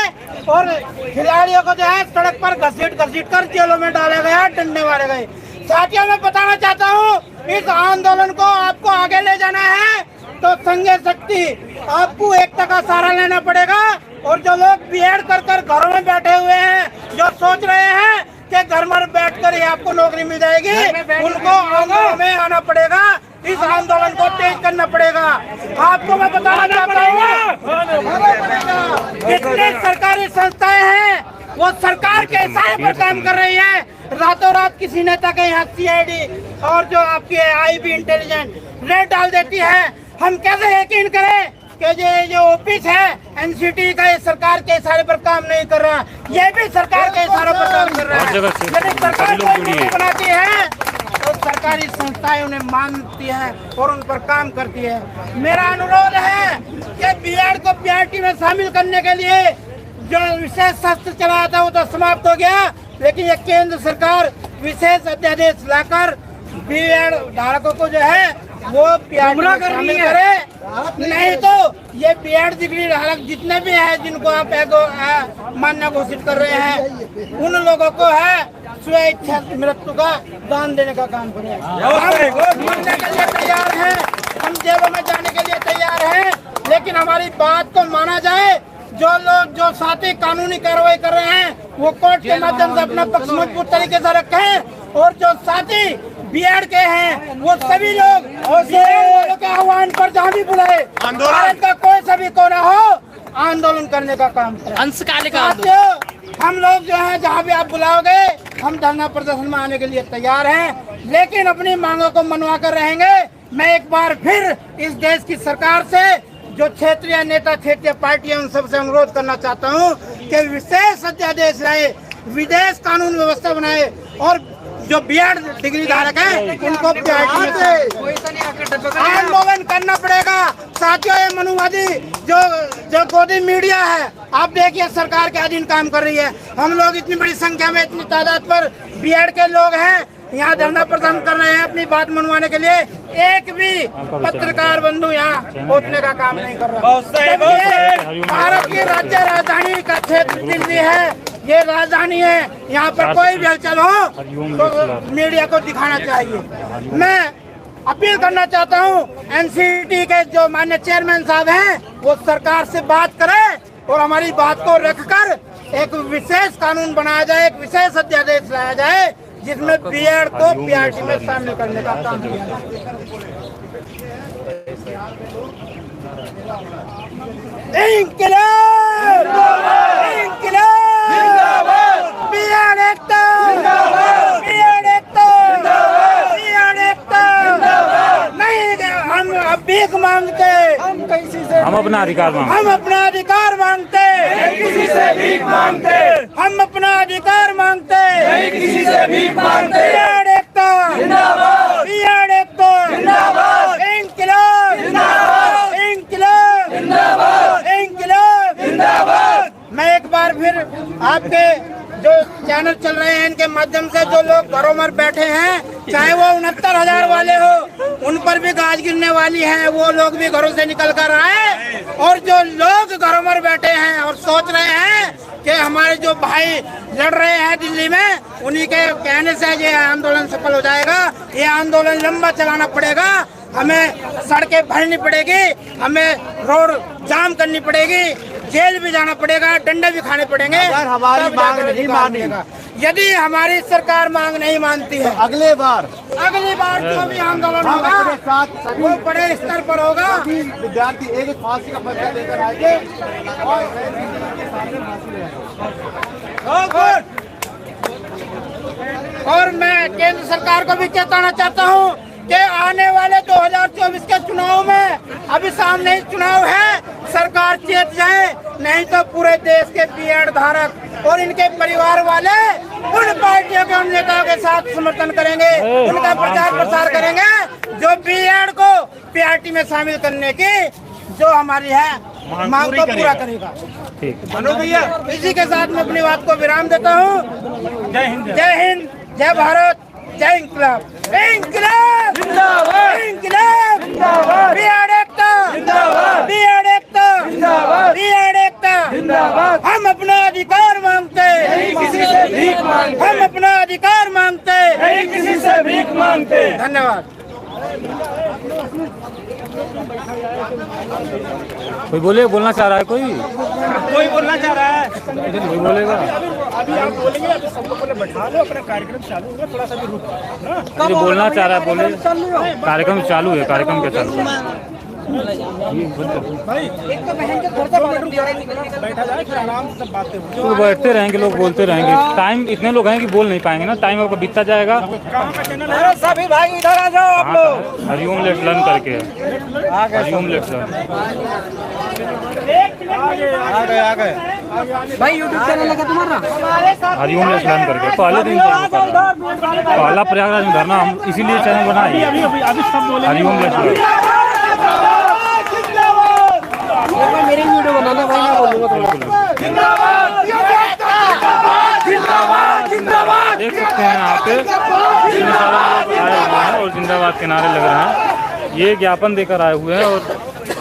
और खिलाड़ियों को जो है सड़क पर घसीट कर जेलों में डाले गए, डंडे मारे गए। साथियों मैं बताना चाहता हूँ, इस आंदोलन को आपको आगे ले जाना है तो संघीय शक्ति आपको एकता का सहारा लेना पड़ेगा। और जो लोग बीएड कर घरों में बैठे हुए हैं, जो सोच रहे हैं कि घर में बैठकर ही आपको नौकरी मिल जाएगी, उनको आंदोलन में आना पड़ेगा। इस आंदोलन को तेज करना पड़ेगा। आपको मैं बताना चाहता हूँ, जितनी सरकारी संस्थाएं हैं वो सरकार के इशारे पर काम कर रही है। रातों रात किसी नेता के यहाँ सीआईडी और जो आपकी आईबी इंटेलिजेंस रेड डाल देती है। हम कैसे यकीन करें कि ये जो ऑफिस है एनसीटी का, ये सरकार के इशारे पर काम नहीं कर रहा, ये भी सरकार के इशारे पर काम कर रहा है। यदि सरकार कोई बनाती है तो सरकारी संस्थाएं उन्हें मानती है और उन पर काम करती है। मेरा अनुरोध है कि बीएड को पीआरटी में शामिल करने के लिए जो विशेष शस्त्र चलाया था वो तो समाप्त हो गया, लेकिन ये केंद्र सरकार विशेष अध्यादेश लाकर बीएड धारकों को जो है वो पीआरटी में शामिल करे। नहीं तो ये बीएड डिग्री धारक जितने भी हैं जिनको आप मान्य घोषित कर रहे हैं, उन लोगों को है स्वेच्छा मृत्यु का दान देने का काम करेगा। हम मरने के लिए तैयार हैं, हम जेलों में जाने के लिए तैयार हैं, लेकिन हमारी बात को माना जाए। जो लोग जो साथी कानूनी कार्रवाई कर रहे हैं वो कोर्ट के माध्यम से अपना पक्ष मजबूत तरीके से रखें, और जो साथी बीएड के हैं वो सभी लोग और के आह्वान पर जहाँ भी बुलाए, भारत का कोई सभी कोना हो, आंदोलन करने का काम करें। हम लोग जो है जहाँ भी आप बुलाओगे हम धरना प्रदर्शन में आने के लिए तैयार हैं, लेकिन अपनी मांगों को मनवा कर रहेंगे। मैं एक बार फिर इस देश की सरकार से, जो क्षेत्रीय नेता क्षेत्रीय पार्टियां, उन सबसे अनुरोध करना चाहता हूं कि विशेष अध्यादेश लाए, विदेश कानून व्यवस्था बनाए और जो बीएड डिग्री धारक है उनको आंदोलन करना पड़ेगा। साथियों, ये मनुवादी जो गोदी मीडिया है, आप देखिए सरकार के अधीन काम कर रही है। हम लोग इतनी बड़ी संख्या में, इतनी तादाद पर बीएड के लोग हैं, यहाँ धरना प्रदर्शन कर रहे हैं अपनी बात मनवाने के लिए। एक भी पत्रकार बंधु यहाँ पहुँचने का काम नहीं कर रहा। भारत की राज्य राजधानी का क्षेत्र दिल्ली है, ये राजधानी है, यहाँ पर कोई भी हलचल हो तो मीडिया को दिखाना चाहिए। मैं अपील करना चाहता हूँ एनसीटी के जो माननीय चेयरमैन साहब हैं वो सरकार से बात करें और हमारी बात को रखकर एक विशेष कानून बनाया जाए, एक विशेष अध्यादेश लाया जाए जिसमें बीएड को पीआरटी में शामिल करने का काम किया जाए। इंकलाब इंकलाब बीएड एकता बीएड एकता बीएड एकता नहीं, हम अब भीख मांगते,
हम अपना अधिकार मांगते,
हम अपना अधिकार मांगते, किसी से भीख मांगते, हम अपना अधिकार मांगते, किसी से भीख मांगते। बीएड एकता जिंदाबाद, बीएड एकता जिंदाबाद, इंकलाब जिंदाबाद, इंकलाब जिंदाबाद, इंकलाब जिंदाबाद। मैं एक बार फिर आपके जो चैनल चल रहे हैं इनके माध्यम से जो लोग घरों में बैठे हैं, चाहे वो 69,000 वाले हो, उन पर भी गाज गिरने वाली है, वो लोग भी घरों से निकल कर आए। और जो लोग घरों में बैठे हैं और सोच रहे हैं कि हमारे जो भाई लड़ रहे हैं दिल्ली में, उन्हीं के कहने से ये आंदोलन सफल हो जाएगा। ये आंदोलन लंबा चलाना पड़ेगा, हमें सड़कें भरनी पड़ेगी, हमें रोड जाम करनी पड़ेगी, जेल भी जाना पड़ेगा, डंडे भी खाने पड़ेंगे।
अगर हमारी मांग नहीं मानी,
यदि हमारी सरकार मांग नहीं मानती है,
अगली बार
जो भी आंदोलन होगा वो बड़े स्तर पर होगा।
विद्यार्थी एक फांसी का पर्चा लेकर आएंगे
और मैं केंद्र सरकार को भी चेताना चाहता हूँ कि आने वाले 2024 के चुनाव में, अभी सामने ही चुनाव है, सरकार चेत जाए, नहीं तो पूरे देश के बीएड धारक और इनके परिवार वाले उन पार्टियों के, उन नेताओं के साथ समर्थन करेंगे, उनका प्रचार प्रसार करेंगे जो बीएड को पीआरटी में शामिल करने की जो हमारी है मांग को पूरा करेगा। भैया, इसी के साथ मैं अपनी बात को विराम देता हूँ। जय हिंद, जय हिंद, जय भारत, जय इंकलाब, इंकलाब जिंदाबाद, इंकलाब जिंदाबाद, बीएड एकता जिंदाबाद, बीएड एकता जिंदाबाद, बीएड एकता जिंदाबाद। हम अपना अधिकार मांगते, किसी से भीख मांगते, हम अपना अधिकार मांगते, किसी से भीख मांगते। धन्यवाद।
कोई बोले, बोलना चाह रहा है कोई
बोलना चाह रहा है?
कोई बोलेगा?
अभी आप बोलेंगे, अभी सब लोग बोले बैठा लो, अपना कार्यक्रम चालू होगा, थोड़ा सा भी रुक ना।
जो बोलना चाह रहा है बोले। कार्यक्रम चालू है, कार्यक्रम क्या चालू है?
बैठा जाए फिर आराम से सब बातें होंगी।
तो बैठते रहेंगे लोग, बोलते रहेंगे। टाइम इतने लोग हैं कि बोल नहीं पाएंगे ना, टाइम आपका बीतता जाएगा।
सभी भाई इधर आ जाओ आप लोग।
हरिओम लेट लर्न करके, हरिओम लेट लर्न।
आ गए
भाई यूट्यूब चैनल लगा तुम्हारा?
हरिओम लेट लर्न करके पहले दिन पहला प्रयागराज में धरना, हम इसीलिए चैनल बनाए हरिओम लेट लर्न।
मेरी वीडियो बनाना भाई, मैं बोलूंगा
देख सकते हैं यहाँ पे इतने सारे लोग आए हुए हैं और जिंदाबाद के नारे लग रहे हैं। ये ज्ञापन देकर आए हुए हैं और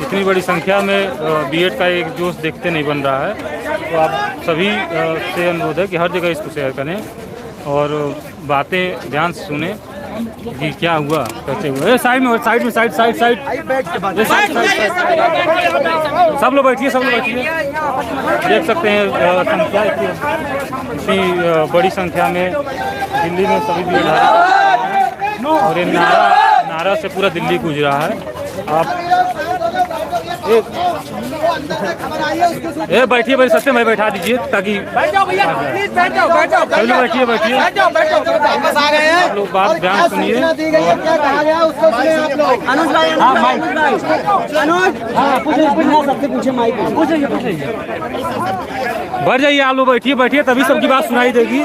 इतनी बड़ी संख्या में बीएड का एक जोश देखते नहीं बन रहा है। तो आप सभी से अनुरोध है कि हर जगह इसको शेयर करें और बातें ध्यान से सुने कि क्या हुआ, कैसे हुआ। साइड में, साइड में, साइड साइड साइड सब लोग बैठिए, सब लोग बैठिए। देख सकते हैं संख्या इतनी बड़ी संख्या में दिल्ली में सभी भी और ये नारा से पूरा दिल्ली गूंज रहा है। आप बैठिए भाई, सत्य भाई बैठा दीजिए ताकि बैठिए आप लोग बात ध्यान सुनिए। बढ़ जाइए आप लोग, बैठिए तभी सबकी बात सुनाई देगी।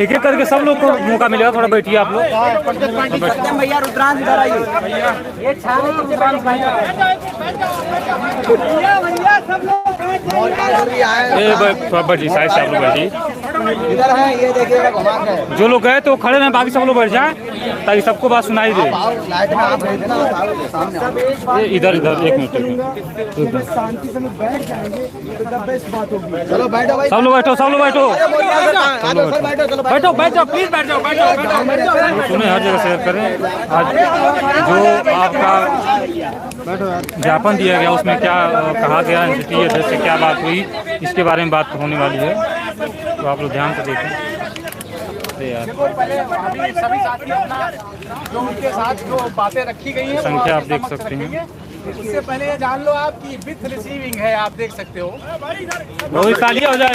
एक एक करके सब लोग को मौका मिलेगा, थोड़ा बैठिए आप लोग।
भैया रुद्रांश इधर आइए। ये
बैठिए, साइड से आप लोग बैठिए।
इधर है, ये देखिएगा घुमा के।
जो लोग गए तो खड़े रहें, बाकी सब लोग बैठ जाएं ताकि सबको बात सुनाई दे।
लाइट में आप रहे थे ना, सामने
इधर एक मिनट
शांति से लोग बैठ जाएंगे तो बेस्ट बात होगी।
चलो बैठो भाई,
सब लोग बैठो, सब लोग बैठो,
बैठो
बैठो प्लीज बैठो बैठो।
सुने, हर जगह शेयर करें। आज जो आपका ज्ञापन दिया गया उसमें क्या कहा गया, एनसीटी अध्यक्ष से क्या बात हुई, इसके बारे में बात होने वाली है, तो आप लोग ध्यान से देखें। यार
सभी साथी अपना जो उनके साथ जो बातें रखी गई हैं
संख्या आप देख सकते हैं।
उससे पहले ये जान लो आप कि विथ रिसीविंग है, आप देख सकते हो।
बहुत तालियां हो जाए।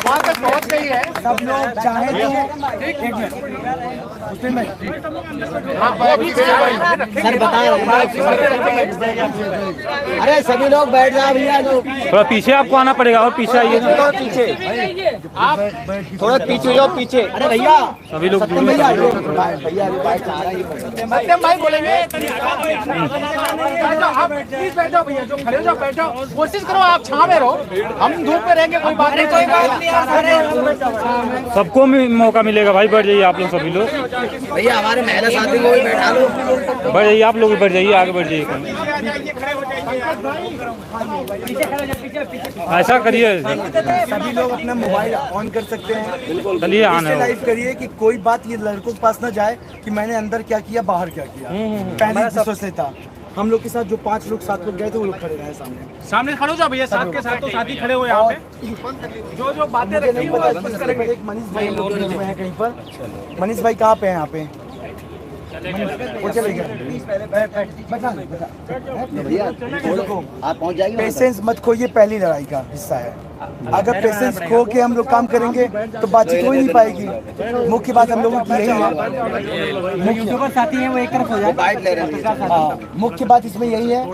वहाँ तक पहुँच गई है, सब लोग चाहे
सर बता अरे सभी लोग बैठ जाओ भैया।
थोड़ा पीछे आपको आना पड़ेगा और पीछे आइए,
आप
थोड़ा पीछे जाओ, पीछे। अरे भैया
सभी लोग
भैया
सत्यम भाई बोलेंगे। आप प्लीज बैठो भैया, जो खड़े हो जाओ, बैठो, कोशिश करो आप छांव में रहो, हम धूप में रहेंगे, कोई बात नहीं, कोई बात नहीं।
सबको मौका मिलेगा भाई, बैठ जाइए आप लोग सभी लोग।
भैया हमारे महिला साथी को भी बैठा लो।
बैठ जाइए आप लोग भी, बैठ जाइए, आगे बढ़ जाइए। ऐसा करिए,
सभी लोग अपना मोबाइल ऑन कर सकते हैं,
चलिए आना है।
लाइव करिए कि कोई बात ये लड़कों के पास ना जाए कि मैंने अंदर क्या किया, बाहर क्या किया। पहले दूसरों से था, हम लोग के साथ जो 5 लोग 7 लोग गए थे वो लोग खड़े रहे सामने खड़े हो जाओ भैया, साथ के साथ तो साथी खड़े हो यहाँ पे। जो बातें रखी वो एक मनीष भाई लोग हैं कहीं पर। मनीष भाई कहाँ पे हैं यहाँ पे? वो चले गए।
आप पहुंच जाएंगे।
पेशेंस मत खोइए, पहली लड़ाई का हिस्सा है। अगर पेशेंस खो के हम लोग काम करेंगे तो बातचीत हो ही नहीं पाएगी। मुख्य बात हम लोगों की यही है,
यूट्यूबर साथी हैं वो एक तरफ हो जाए।
बाइट ले रहे हैं।
हाँ, मुख्य बात इसमें यही है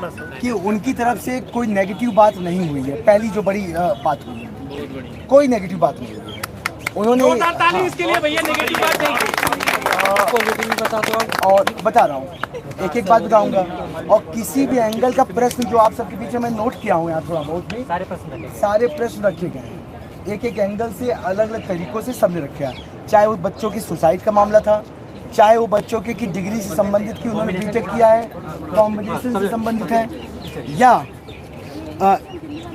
कि उनकी तरफ से कोई नेगेटिव बात नहीं हुई है। पहली जो बड़ी बात हुई है, कोई नेगेटिव बात नहीं हुई है। उन्होंने
इसके लिए भैया नेगेटिव बात नहीं पॉजिटिव बता दो।
और बता रहा हूँ, एक एक बात बताऊंगा। और किसी भी एंगल का प्रश्न जो आप सबके पीछे मैं नोट किया हूँ यहाँ थोड़ा बहुत भी, सारे प्रश्न रखे गए हैं। एक एक एंगल से अलग अलग तरीकों से सबने रखे हैं। चाहे वो बच्चों की सुसाइड का मामला था, चाहे वो बच्चों की डिग्री से संबंधित की उन्होंने बीटेक किया है, कॉम्बिनेशन से संबंधित है, या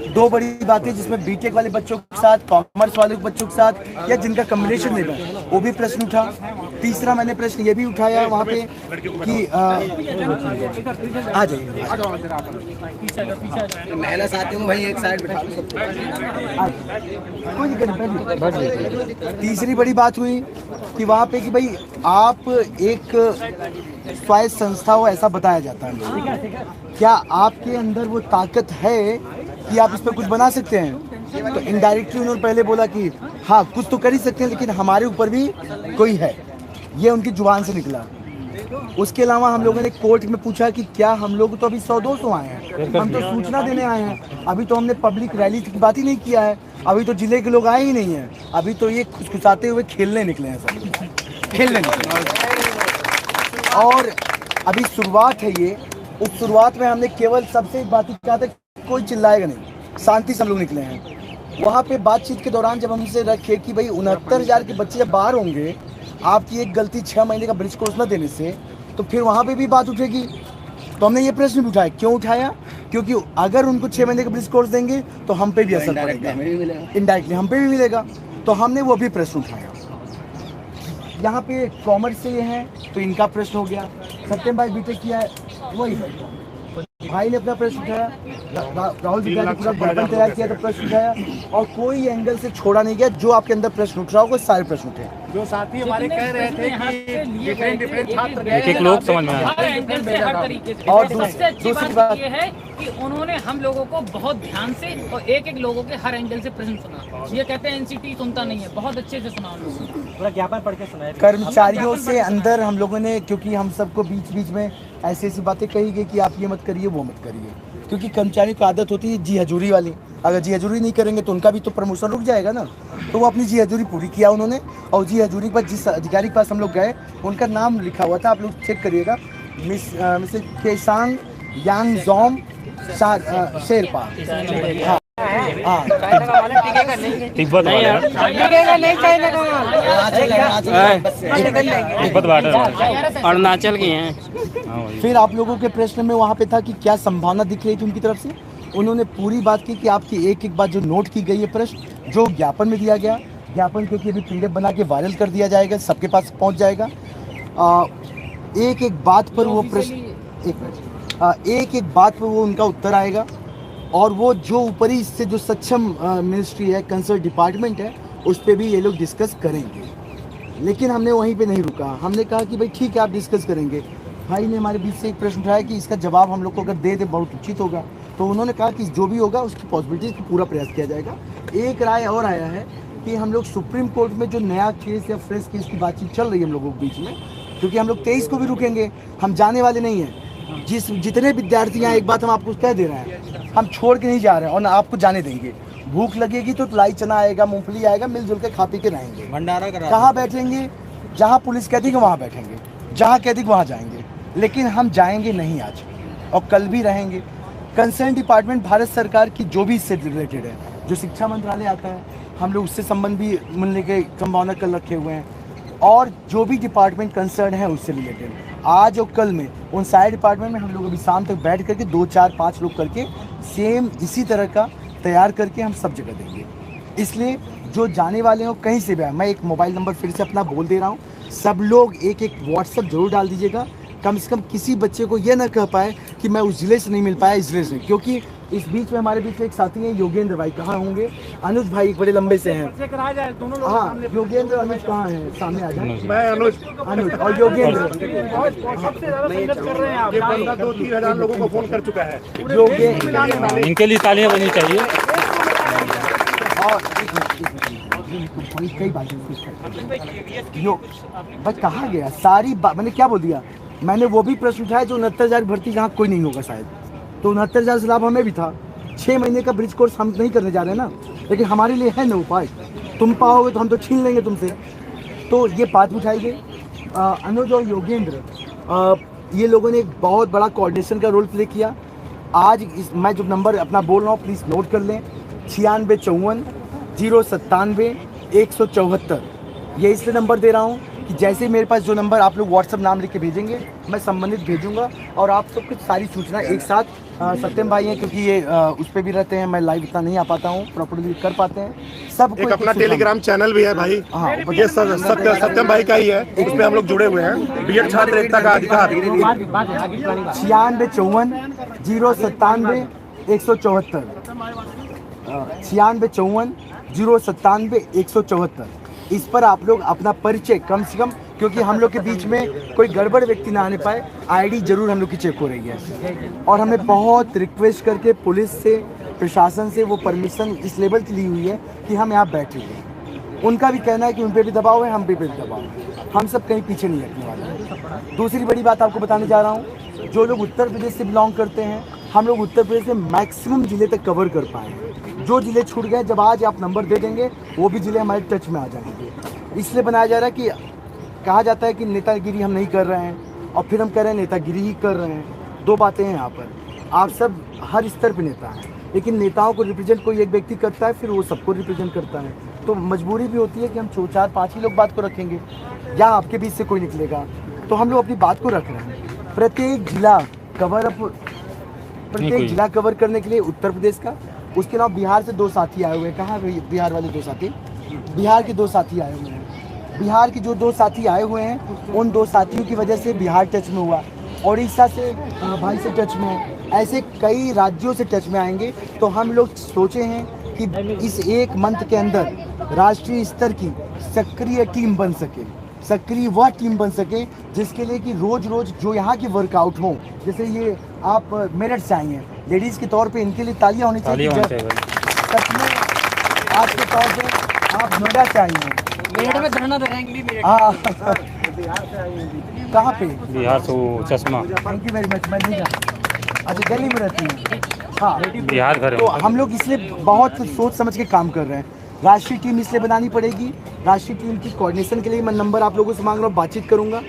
दो बड़ी बातें जिसमें बीटेक वाले बच्चों के साथ, कॉमर्स वाले बच्चों के साथ, या जिनका कॉम्बिनेशन नहीं है वो भी प्रश्न उठा।
तीसरा मैंने प्रश्न ये भी उठाया वहाँ पे कि आ जाइए, महिला साथियों को भाई एक साइड बिठा लो। तीसरी बड़ी बात हुई कि वहाँ पे कि भाई आप एक स्वायत्त संस्था हो ऐसा बताया जाता है, क्या आपके अंदर वो ताकत है कि आप इस पर कुछ बना सकते हैं? तो इनडायरेक्टली उन्होंने पहले बोला कि हाँ कुछ तो कर ही सकते हैं, लेकिन हमारे ऊपर भी कोई है, ये उनकी जुबान से निकला। उसके अलावा हम लोगों ने कोर्ट में पूछा कि क्या हम लोग तो अभी 100-200 आए हैं, हम तो सूचना देने आए हैं, अभी तो हमने पब्लिक रैली की बात ही नहीं किया है, अभी तो जिले के लोग आए ही नहीं हैं, अभी तो ये खुशखुशाते हुए खेलने निकले हैं, सब खेलने निकले। और अभी शुरुआत है ये, उस शुरुआत में हमने केवल सबसे एक बात ही कहा था कोई चिल्लाएगा नहीं, शांति से हम लोग निकले हैं। वहाँ पे बातचीत के दौरान जब हमसे रखे कि भाई 69,000 के बच्चे जब बाहर होंगे, आपकी एक गलती 6 महीने का ब्रिज कोर्स न देने से, तो फिर वहाँ पे भी बात उठेगी। तो हमने ये प्रश्न भी उठाया। क्यों उठाया? क्योंकि अगर उनको 6 महीने का ब्रिज कोर्स देंगे तो हम पे भी असर पड़ेगा, इनडायरेक्टली हम पे भी मिलेगा, तो हमने वो भी प्रश्न उठाया। यहाँ पे कॉमर्स से ये हैं तो इनका प्रश्न हो गया, सत्यम भाई बीटेक किया है, वही भाई ने अपना प्रश्न उठाया, राहुल जी ने पूरा ज्ञापन तैयार किया तो प्रश्न उठाया, और कोई एंगल से छोड़ा नहीं गया। जो आपके अंदर प्रश्न उठ रहा हो, सारे प्रश्न उठे।
जो साथी हमारे कह रहे थे कि डिफरेंट छात्र
एक लोग समझ में आया।
और दूसरी बात
ये है कि उन्होंने हम लोगों को बहुत ध्यान से और एक एक लोगों के हर एंगल से प्रश्न सुना। ये कहते हैं एनसीटी सुनता नहीं है, बहुत अच्छे से सुना
पूरा ज्ञापन पढ़ के सुनाया।
कर्मचारियों से अंदर हम लोगों ने, क्योंकि हम सबको बीच बीच में ऐसी ऐसी बातें कही गई कि आप ये मत करिए वो मत करिए, क्योंकि कर्मचारियों की आदत होती है जी हजूरी वाली। अगर जी हजूरी नहीं करेंगे तो उनका भी तो प्रमोशन रुक जाएगा ना। तो वो अपनी जी हजूरी पूरी किया उन्होंने, और जी हजूरी पर जिस अधिकारी के पास हम लोग गए उनका नाम लिखा हुआ था, आप लोग चेक करिएगा, मिसेस केसांग यांगजोम शेरपा। हाँ
तिब्बत
अरुणाचल के हैं।
फिर आप लोगों के प्रश्न में वहाँ पे था कि क्या संभावना दिख रही थी उनकी तरफ से। उन्होंने पूरी बात की कि आपकी एक एक बात जो नोट की गई है, प्रश्न जो ज्ञापन में दिया गया, ज्ञापन क्योंकि अभी पीडीएफ बना के वायरल कर दिया जाएगा, सबके पास पहुँच जाएगा। एक एक बात पर वो प्रश्न, एक एक बात पर वो उनका उत्तर आएगा, और वो जो ऊपरी इससे जो सक्षम मिनिस्ट्री है, कंसर्न डिपार्टमेंट है, उस पर भी ये लोग डिस्कस करेंगे। लेकिन हमने वहीं पे नहीं रुका, हमने कहा कि भाई ठीक है आप डिस्कस करेंगे। भाई ने हमारे बीच से एक प्रश्न उठाया कि इसका जवाब हम लोग को अगर दे दे बहुत उचित होगा, तो उन्होंने कहा कि जो भी होगा उसकी पॉसिबिलिटीज को पूरा प्रयास किया जाएगा। एक राय और आया है कि हम लोग सुप्रीम कोर्ट में जो नया केस या फ्रेश केस की बातचीत चल रही है हम लोगों के बीच में, क्योंकि हम लोग 23 को भी रुकेंगे, हम जाने वाले नहीं हैं। जितने विद्यार्थी यहाँ, एक बात हम आपको कह दे रहे हैं, हम छोड़ के नहीं जा रहे हैं और ना आपको जाने देंगे। भूख लगेगी तो लाई चना आएगा, मूंगफली आएगा, मिलजुल के खा पी के रहेंगे।
भंडारा करा
कहाँ बैठेंगे? जहाँ पुलिस कहती है वहाँ बैठेंगे, जहाँ कहती वहाँ जाएंगे, लेकिन हम जाएंगे नहीं आज और कल भी रहेंगे। कंसर्न डिपार्टमेंट भारत सरकार की जो भी इससे रिलेटेड है, जो शिक्षा मंत्रालय आता है, हम लोग उससे संबंध भी मिलने के संभावना कल रखे हुए हैं, और जो भी डिपार्टमेंट कंसर्न है उससे रिलेटेड आज और कल में उन सारे डिपार्टमेंट में हम लोग अभी शाम तक बैठ करके 2, 4, 5 लोग करके सेम इसी तरह का तैयार करके हम सब जगह देंगे। इसलिए जो जाने वाले हो कहीं से भी आए, मैं एक मोबाइल नंबर फिर से अपना बोल दे रहा हूँ, सब लोग एक एक व्हाट्सएप जरूर डाल दीजिएगा। कम से कम किसी बच्चे को ये ना कह पाए कि मैं उस जिले से नहीं मिल पाया, इस जिले से, क्योंकि इस बीच में हमारे बीच में एक साथी हैं योगेंद्र भाई, कहाँ होंगे? अनुज भाई बड़े लंबे से हैं। हाँ, योगेंद्र अनुज कहाँ हैं? सामने आ जाए।
मैं अनुज
और योगेंद्र
सबसे ज्यादा मेहनत कर रहे हैं आप। ये बंदा 2-3 हजार लोगों को फोन कर चुका है।
योगेंद्र,
इनके लिए तालियां बजनी चाहिए।
और कई बातें बस कहाँ गया सारी बात, मैंने क्या बोल दिया? मैंने वो भी प्रश्न उठाया जो 69,000 भर्ती जहाँ कोई नहीं होगा शायद, तो 69,000 से लाभ हमें भी था। 6 महीने का ब्रिज कोर्स हम नहीं करने जा रहे हैं ना, लेकिन हमारे लिए है ना उपाय। तुम पाओगे तो हम तो छीन लेंगे तुमसे, तो ये बात उठाई गई। अनुज और योगेंद्र, ये लोगों ने एक बहुत बड़ा कोऑर्डिनेशन का रोल प्ले किया। आज मैं जो नंबर अपना बोल रहा हूँ प्लीज़ नोट कर लें, 9654 097 174, ये इसलिए नंबर दे रहा हूँ कि जैसे मेरे पास जो नंबर आप लोग व्हाट्सअप नाम लिख के भेजेंगे, मैं संबंधित भेजूंगा और आप सब कुछ सारी सूचना एक साथ सत्यम भाई हैं क्योंकि ये उस पर भी रहते हैं, मैं लाइव इतना नहीं आ पाता हूँ, प्रॉपर्ली कर पाते हैं सब।
एक अपना टेलीग्राम चैनल भी है भाई,
हाँ,
ये सत्यम भाई का ही है, इस पे हम लोग जुड़े हुए हैं। बीएड छात्र एकता का अधिकार
9654 9654 इस पर आप लोग अपना परिचय कम से कम, क्योंकि हम लोग के बीच में कोई गड़बड़ व्यक्ति ना आने पाए, आईडी जरूर हम लोग की चेक हो रही है। और हमने बहुत रिक्वेस्ट करके पुलिस से, प्रशासन से वो परमिशन इस लेवल की ली हुई है कि हम यहाँ बैठे हुए हैं। उनका भी कहना है कि उन पे भी दबाव है, हम पे भी दबाव है, हम सब कहीं पीछे नहीं हटने वाले हैं। दूसरी बड़ी बात आपको बताने जा रहा हूँ, जो लोग उत्तर प्रदेश से बिलोंग करते हैं, हम लोग उत्तर प्रदेश में मैक्सिमम जिले तक कवर कर पाए हैं। जो जिले छूट गए, जब आज आप नंबर दे देंगे वो भी जिले हमारे टच में आ जाएंगे। इसलिए बनाया जा रहा है कि कहा जाता है कि नेतागिरी हम नहीं कर रहे हैं और फिर हम कह रहे हैं नेतागिरी ही कर रहे हैं। दो बातें हैं यहाँ पर, आप सब हर स्तर पर नेता हैं, लेकिन नेताओं को रिप्रेजेंट कोई एक व्यक्ति करता है, फिर वो सबको रिप्रेजेंट करता है। तो मजबूरी भी होती है कि हम 4-5 ही लोग बात को रखेंगे या आपके बीच से कोई निकलेगा, तो हम लोग अपनी बात को रख रहे हैं। प्रत्येक जिला कवर करने के लिए उत्तर प्रदेश का, उसके अलावा बिहार से 2 साथी आए हुए हैं। कहाँ बिहार वाले 2 साथी? बिहार के 2 साथी आए हुए हैं। बिहार के जो 2 साथी आए हुए हैं, उन 2 साथियों की वजह से बिहार टच में हुआ, उड़ीसा से भाई से टच में है, ऐसे कई राज्यों से टच में आएंगे। तो हम लोग सोचे हैं कि इस एक मंथ के अंदर राष्ट्रीय स्तर की सक्रिय टीम बन सके, सक्रिय वह टीम बन सके जिसके लिए कि रोज रोज जो यहाँ की वर्कआउट हो, जैसे ये आप मेरठ से आई हैं, लेडीज़ के तौर पे इनके लिए तालियां होनी चाहिए। सच में आज के तौर पे आप नोएडा से आई हैं,
मेरठ में धरना दे रहे हैं।
हाँ कहाँ पे?
बिहार से चश्मा।
Thank you very much. मैं नहीं जानता, अच्छा दिल्ली में रहती हैं? हाँ
बिहार घर।
तो हम लोग इसलिए बहुत सोच समझ के काम कर रहे हैं। राष्ट्रीय टीम इसलिए बनानी पड़ेगी। राष्ट्रीय टीम की कोऑर्डिनेशन के लिए मैं नंबर आप लोगों से मांग रहा हूँ, बातचीत करूंगा।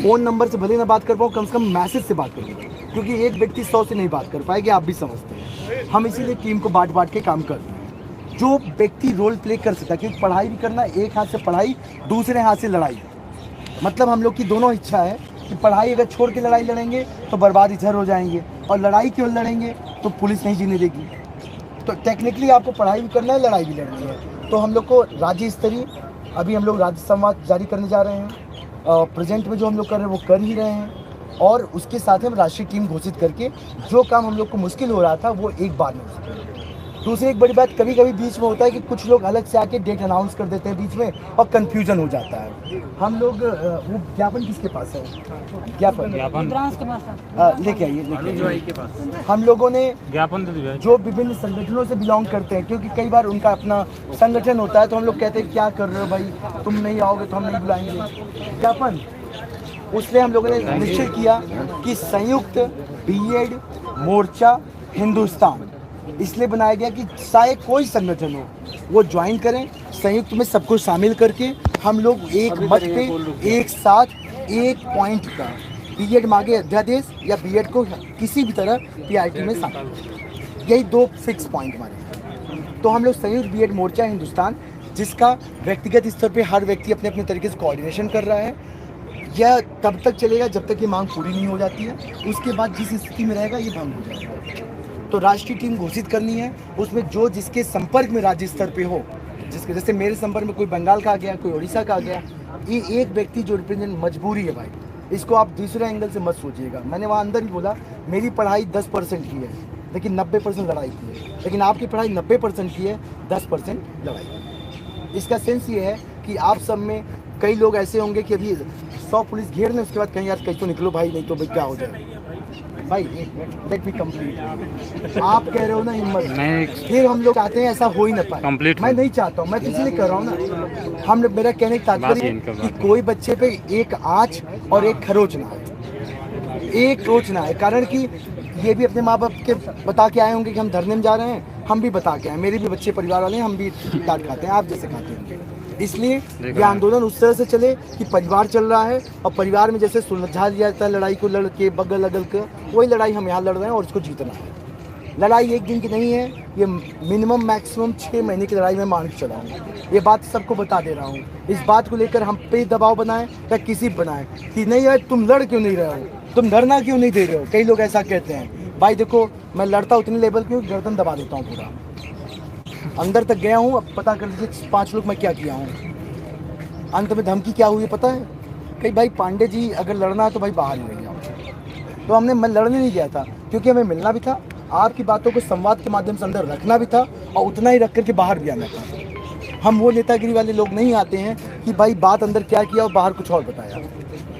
फ़ोन नंबर से भले ना बात कर पाऊँ, कम से कम मैसेज से बात करूँगा, क्योंकि एक व्यक्ति 100 से नहीं बात कर पाएगा, आप भी समझते हैं। हम इसीलिए टीम को बांट के काम कर रहे हैं। जो व्यक्ति रोल प्ले कर सकता है, क्योंकि पढ़ाई भी करना, एक हाथ से पढ़ाई, दूसरे हाथ से लड़ाई, मतलब हम लोग की दोनों इच्छा है कि पढ़ाई अगर छोड़ के लड़ाई लड़ेंगे तो बर्बाद इधर हो जाएंगे, और लड़ाई क्यों लड़ेंगे तो पुलिस नहीं जीने देगी। तो टेक्निकली आपको पढ़ाई भी करना है, लड़ाई भी लड़नी है। तो हम लोग को राज्य स्तरीय, अभी हम लोग राज्य संवाद जारी करने जा रहे हैं, प्रेजेंट में जो हम लोग कर रहे हैं वो कर ही रहे हैं, और उसके साथ हम राष्ट्रीय टीम घोषित करके जो काम हम लोग को मुश्किल हो रहा था वो एक बार में हो सके। दूसरी एक बड़ी बात, कभी कभी बीच में होता है कि कुछ लोग अलग से आके डेट अनाउंस कर देते हैं बीच में, और कंफ्यूजन हो जाता है। हम लोग वो ज्ञापन किसके पास है? ज्ञापन लेके आइए, हम लोगों ने ज्ञापन जो विभिन्न संगठनों से बिलोंग करते हैं, क्योंकि कई बार उनका अपना संगठन होता है, तो हम लोग कहते हैं क्या कर रहे हो भाई, तुम नहीं आओगे तो हम नहीं बुलाएंगे ज्ञापन। उसने हम लोगों ने निश्चय किया कि संयुक्त बीएड मोर्चा हिंदुस्तान इसलिए बनाया गया कि चाहे कोई संगठन हो वो ज्वाइन करें, संयुक्त में सबको शामिल करके हम लोग एक मत पे एक साथ एक पॉइंट का बीएड मांगे अध्यादेश या बीएड को किसी भी तरह पीआईटी में शामिल, यही 2 फिक्स पॉइंट हमारे। तो हम लोग संयुक्त बीएड मोर्चा हिंदुस्तान, जिसका व्यक्तिगत स्तर पे हर व्यक्ति अपने अपने तरीके से कोऑर्डिनेशन कर रहा है, यह तब तक चलेगा जब तक ये मांग पूरी नहीं हो जाती है। उसके बाद जिस स्थिति में रहेगा ये भंग हो जाएगा। तो राष्ट्रीय टीम घोषित करनी है, उसमें जो जिसके संपर्क में राज्य स्तर पे हो, जिसके जैसे मेरे संपर्क में कोई बंगाल का आ गया, कोई उड़ीसा का आ गया, ये एक व्यक्ति जो रिप्रेजेंट मजबूरी है भाई, इसको आप दूसरे एंगल से मत सोचिएगा। मैंने वहाँ अंदर भी बोला, मेरी पढ़ाई 10% की है, लेकिन 90% लड़ाई की है, लेकिन आपकी पढ़ाई 90% की है, 10% लड़ाई की। इसका सेंस ये है कि आप सब में कई लोग ऐसे होंगे कि अभी 100 पुलिस घेर लें, उसके बाद कहीं यार कहीं तो निकलो भाई, नहीं तो भाई क्या हो जाए भाई। Let me complete. आप कह रहे हो ना हिम्मत, फिर हम लोग चाहते हैं ऐसा हो ही ना पाए। मैं नहीं चाहता हूँ, मैं तो इसलिए कर रहा हूँ ना। हम लोग, मेरा कहने का तात्पर्य कि कोई बच्चे पे एक आँच और एक खरोच ना आए, एक रोच ना आए। कारण कि ये भी अपने माँ बाप के बता के आए होंगे कि हम धरने में जा रहे हैं, हम भी बता के आए, मेरे भी बच्चे परिवार वाले हैं, हम भी डांट खाते हैं आप जैसे खाते हैं। इसलिए ये आंदोलन उस तरह से चले कि परिवार चल रहा है, और परिवार में जैसे सुलझा दिया जाता है लड़ाई को, लड़ के बगल अगल के, वही लड़ाई हम यहाँ लड़ रहे हैं और उसको जीतना है। लड़ाई एक दिन की नहीं है, ये मिनिमम मैक्सिमम 6 महीने की लड़ाई में मान के चला हूँ। ये बात सबको बता दे रहा हूँ। इस बात को लेकर हम पे दबाव बनाएं या किसी बनाएं कि नहीं यार तुम लड़ क्यों नहीं रहे हो, तुम धरना क्यों नहीं दे रहे हो। कई लोग ऐसा कहते हैं। भाई देखो मैं लड़ता उतने लेवल की हूँ, गर्दन दबा देता हूँ पूरा। अंदर तक गया हूँ, अब पता कर लीजिए 5 लोग मैं क्या किया हूँ। अंत में धमकी क्या हुई पता है, कहीं भाई पांडे जी अगर लड़ना है तो भाई बाहर ही रह जाओ। तो मैं लड़ने नहीं गया था, क्योंकि हमें मिलना भी था, आपकी बातों को संवाद के माध्यम से अंदर रखना भी था और उतना ही रख करके बाहर भी आना था। हम वो नेतागिरी वाले लोग नहीं आते हैं कि भाई बात अंदर क्या किया और बाहर कुछ और बताया।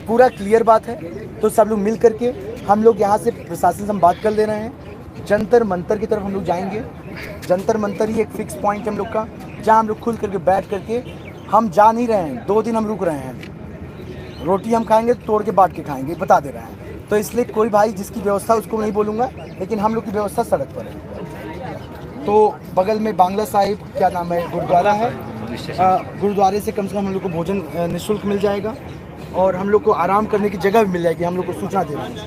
पूरा क्लियर बात है। तो सब लोग मिल करके हम लोग यहाँ से प्रशासन से हम बात कर ले रहे हैं। जंतर मंतर की तरफ हम लोग जाएंगे। जंतर मंतर ही एक फिक्स पॉइंट है हम लोग का, जहाँ हम लोग खुल करके बैठ करके हम जा नहीं रहे हैं। 2 दिन हम रुक रहे हैं। रोटी हम खाएंगे तोड़ के बांट के खाएंगे, बता दे रहे हैं। तो इसलिए कोई भाई जिसकी व्यवस्था उसको नहीं बोलूँगा, लेकिन हम लोग की व्यवस्था सड़क पर है। तो बगल में बांग्ला साहिब क्या नाम है गुरुद्वारा है, गुरुद्वारे से कम हम लोग को भोजन निःशुल्क मिल जाएगा और हम लोग को आराम करने की जगह भी मिल जाएगी। हम लोग को सूचना दे रहे हैं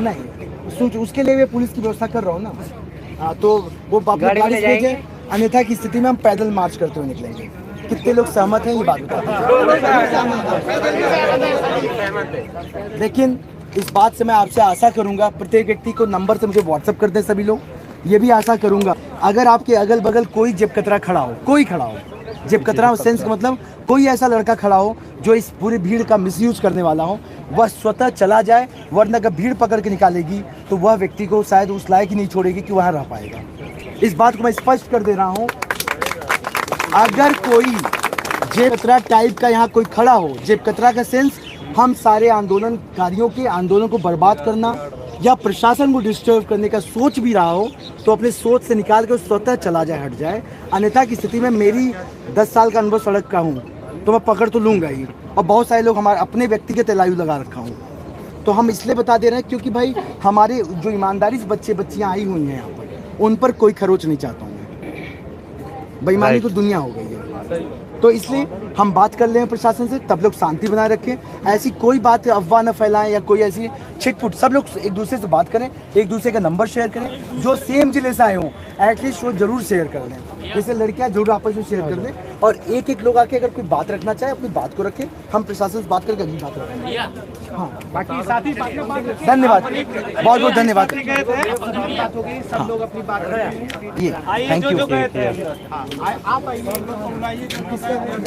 नहीं उसके लिए मैं पुलिस की व्यवस्था कर रहा हूँ ना। तो वो गाड़ी भेजें, अन्यथा की स्थिति में हम पैदल मार्च करते हुए निकलेंगे। कितने लोग सहमत हैं ये बात बता। लेकिन इस बात से मैं आपसे आशा करूंगा, प्रत्येक व्यक्ति को नंबर से मुझे व्हाट्सएप कर दें सभी लोग। ये भी आशा करूंगा अगर आपके अगल बगल कोई जेब कतरा खड़ा हो, कोई खड़ा हो, जेब कतरा सेंस का मतलब कोई ऐसा लड़का खड़ा हो जो इस पूरी भीड़ का मिसयूज करने वाला हो, वह स्वतः चला जाए, वरना अगर भीड़ पकड़ के निकालेगी तो वह व्यक्ति को शायद उस लायक ही नहीं छोड़ेगी कि वहाँ रह पाएगा। इस बात को मैं स्पष्ट कर दे रहा हूँ। अगर कोई जेब कतरा टाइप का यहाँ कोई खड़ा हो, जेब कतरा का सेंस हम सारे आंदोलनकारियों के आंदोलन को बर्बाद करना या प्रशासन को डिस्टर्ब करने का सोच भी रहा हो, तो अपने सोच से निकाल कर स्वतः चला जाए, हट जाए। अन्यथा की स्थिति में मेरी 10 साल का अनुभव सड़क का हूँ तो मैं पकड़ तो लूँगा ही। और बहुत सारे लोग हमारे अपने व्यक्तिगत लाइव लगा रखा हूँ। तो हम इसलिए बता दे रहे हैं क्योंकि भाई हमारे जो ईमानदारी से बच्चियाँ आई हुई हैं यहाँ पर, उन पर कोई खरोच नहीं चाहता हूँ। बेईमानी तो दुनिया हो गई है। तो इसलिए हम बात कर ले हैं प्रशासन से, तब लोग शांति बनाए रखें। ऐसी कोई बात अफवाह न फैलाएं या कोई ऐसी छिटपुट। सब लोग एक दूसरे से बात करें, एक दूसरे का नंबर शेयर करें। जो सेम जिले से आए हों एटलीस्ट वो जरूर शेयर कर लें। जैसे लड़कियां जरूर आपस में शेयर कर दें और एक एक लोग आके अगर कोई बात रखना चाहे अपनी बात को रखें। हम प्रशासन से बात करके अगली बात रखेंगे। हाँ बाकी साथी धन्यवाद, बहुत बहुत धन्यवाद। सब लोग अपनी बात रखें। ये थैंक यू।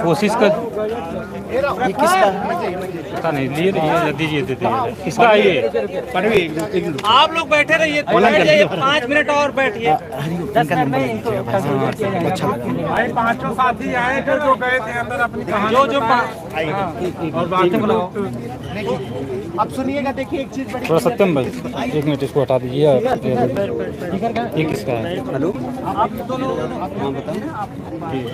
कोशिश कर
ये किसका
पता नहीं, लिए दीजिए देते किसका है ये।
आप लोग बैठे रहिए, 5 मिनट और बैठिए।
भाई 5 साथी आए थे जो गए थे अंदर अपनी कहानी और बातें बनाओ।
अब सुनिएगा, देखिए एक चीज बड़ी।
थोड़ा सत्यम भाई 1 मिनट इसको हटा दीजिए। ये किसका है? हेलो आप दोनों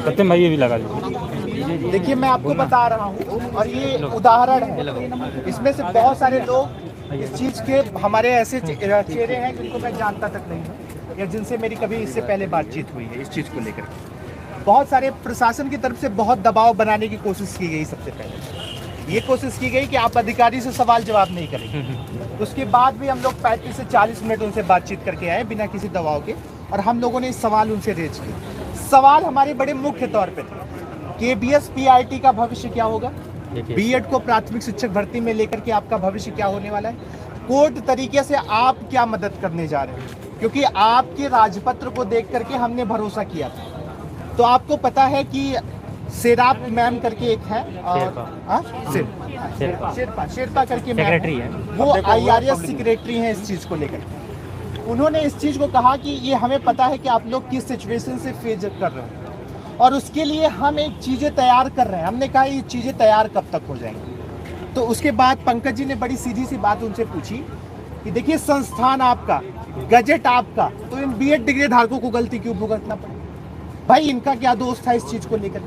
सत्यम भाई ये भी लगा दीजिए।
देखिए मैं आपको बता रहा हूँ और ये उदाहरण है। इसमें से बहुत सारे लोग इस चीज के हमारे ऐसे चेहरे हैं जिनको मैं जानता तक नहीं हूँ या जिनसे मेरी कभी इससे पहले बातचीत हुई है इस चीज को लेकर। बहुत सारे प्रशासन की तरफ से बहुत दबाव बनाने की कोशिश की गई। सबसे पहले ये कोशिश की गई कि आप अधिकारी से सवाल जवाब नहीं करेंगे। उसके बाद भी हम लोग 35 से 40 मिनट उनसे बातचीत करके आए बिना किसी दबाव के, और हम लोगों ने सवाल उनसे रेज किए। सवाल हमारे बड़े मुख्य तौर पे थे। KBS PRT का भविष्य क्या होगा, बीएड को प्राथमिक शिक्षक भर्ती में लेकर के आपका भविष्य क्या होने वाला है, कोर्ट तरीके से आप क्या मदद करने जा रहे हैं, क्योंकि आपके राजपत्र को देख करके हमने भरोसा किया था। तो आपको पता है कि शेराप मैम करके एक है और शेरपा करके सेक्रेटरी है, वो IRS सेक्रेटरी हैं इस चीज़ को लेकर। उन्होंने इस चीज़ को कहा कि ये हमें पता है कि आप लोग किस सिचुएशन से फेस कर रहे हो और उसके लिए हम एक चीज़ें तैयार कर रहे हैं। हमने कहा ये चीज़ें तैयार कब तक हो जाएंगी। तो उसके बाद पंकज जी ने बड़ी सीधी सी बात उनसे पूछी कि देखिए संस्थान आपका, गजट आपका, तो इन BEd डिग्री धारकों को गलती क्यों भुगतना पड़े। भाई इनका क्या दोष था इस चीज़ को लेकर,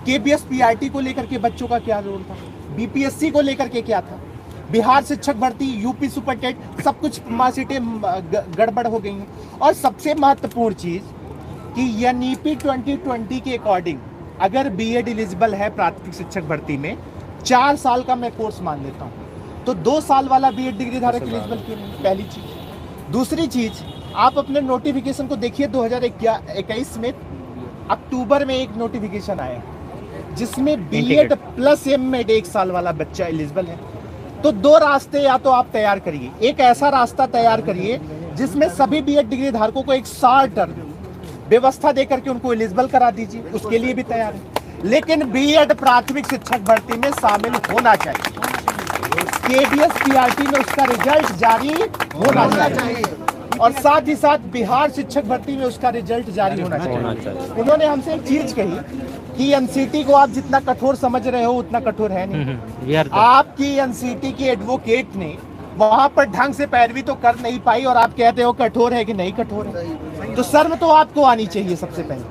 KBS PRT को लेकर के बच्चों का क्या रोल था, BPSC को लेकर के क्या था, बिहार शिक्षक भर्ती, UP सुपरटेट, सब कुछ मार्कशीटें गड़बड़ हो गई हैं। और सबसे महत्वपूर्ण चीज़ कि NEP 2020 के अकॉर्डिंग अगर BEd एलिजिबल है प्राथमिक शिक्षक भर्ती में 4 साल का मैं कोर्स मान लेता हूँ, तो 2 साल वाला BEd डिग्री धारक एलिजिबल क्यों नहीं। पहली चीज़। दूसरी चीज़
आप अपने नोटिफिकेशन को देखिए, 2021 में अक्टूबर में एक नोटिफिकेशन आया जिसमें बीएड प्लस एमएड 1 साल वाला बच्चा एलिजिबल है। तो 2 रास्ते या तो आप तैयार करिए, एक ऐसा रास्ता तैयार करिए जिसमें सभी बीएड डिग्री धारकों को एक शॉर्टर व्यवस्था देकर के उनको एलिजिबल करा दीजिए, उसके लिए भी तैयार है। लेकिन बीएड प्राथमिक शिक्षक भर्ती में शामिल होना चाहिए, केबीएस पीआरटी में उसका रिजल्ट जारी होना चाहिए, और साथ ही साथ बिहार शिक्षक भर्ती में उसका रिजल्ट जारी होना चाहिए। उन्होंने हमसे एक चीज कही कि एनसीटी को आप जितना कठोर समझ रहे हो उतना कठोर है नहीं। आपकी एनसीटी की एडवोकेट ने वहां पर ढंग से पैरवी तो कर नहीं पाई और आप कहते हो कठोर है कि नहीं कठोर है। तो शर्म तो आपको आनी चाहिए। सबसे पहले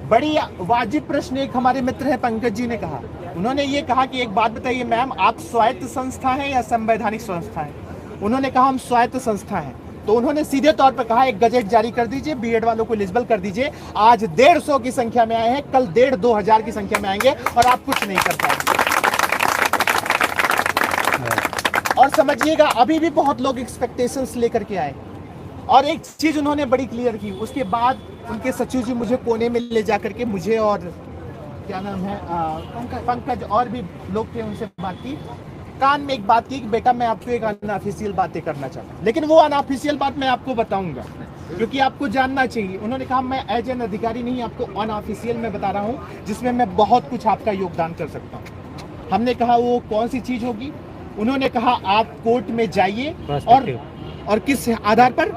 बड़ी वाजिब प्रश्न एक हमारे मित्र हैं पंकज जी ने कहा, उन्होंने ये कहा कि एक बात बताइए मैम, आप स्वायत्त संस्था है या संवैधानिक संस्था है? उन्होंने कहा हम स्वायत्त संस्था हैं। तो उन्होंने सीधे तौर पर कहा एक गजेट जारी कर दीजिए, बीएड वालों को एलिजिबल कर दीजिए। आज 150 की संख्या में आए हैं, कल 1,500-2,000 की संख्या में आएंगे और आप कुछ नहीं कर पाएंगे। और समझिएगा अभी भी बहुत लोग एक्सपेक्टेशंस लेकर के आए, और एक चीज उन्होंने बड़ी क्लियर की। उसके बाद उनके सचिव जी मुझे कोने में ले जाकर के मुझे और क्या नाम है पंकज और भी लोग थे, उनसे बात की, कान में एक बात की कि बेटा मैं आपको एक अनऑफिशियल बातें करना चाहता हूँ, लेकिन वो अनऑफिशियल बात मैं आपको बताऊंगा क्योंकि आपको जानना चाहिए। उन्होंने कहा मैं एज एन अधिकारी नहीं, आपको अनऑफिशियल में बता रहा हूँ जिसमें मैं बहुत कुछ आपका योगदान कर सकता हूँ। हमने कहा वो कौन सी चीज होगी? उन्होंने कहा आप कोर्ट में जाइए और किस आधार पर?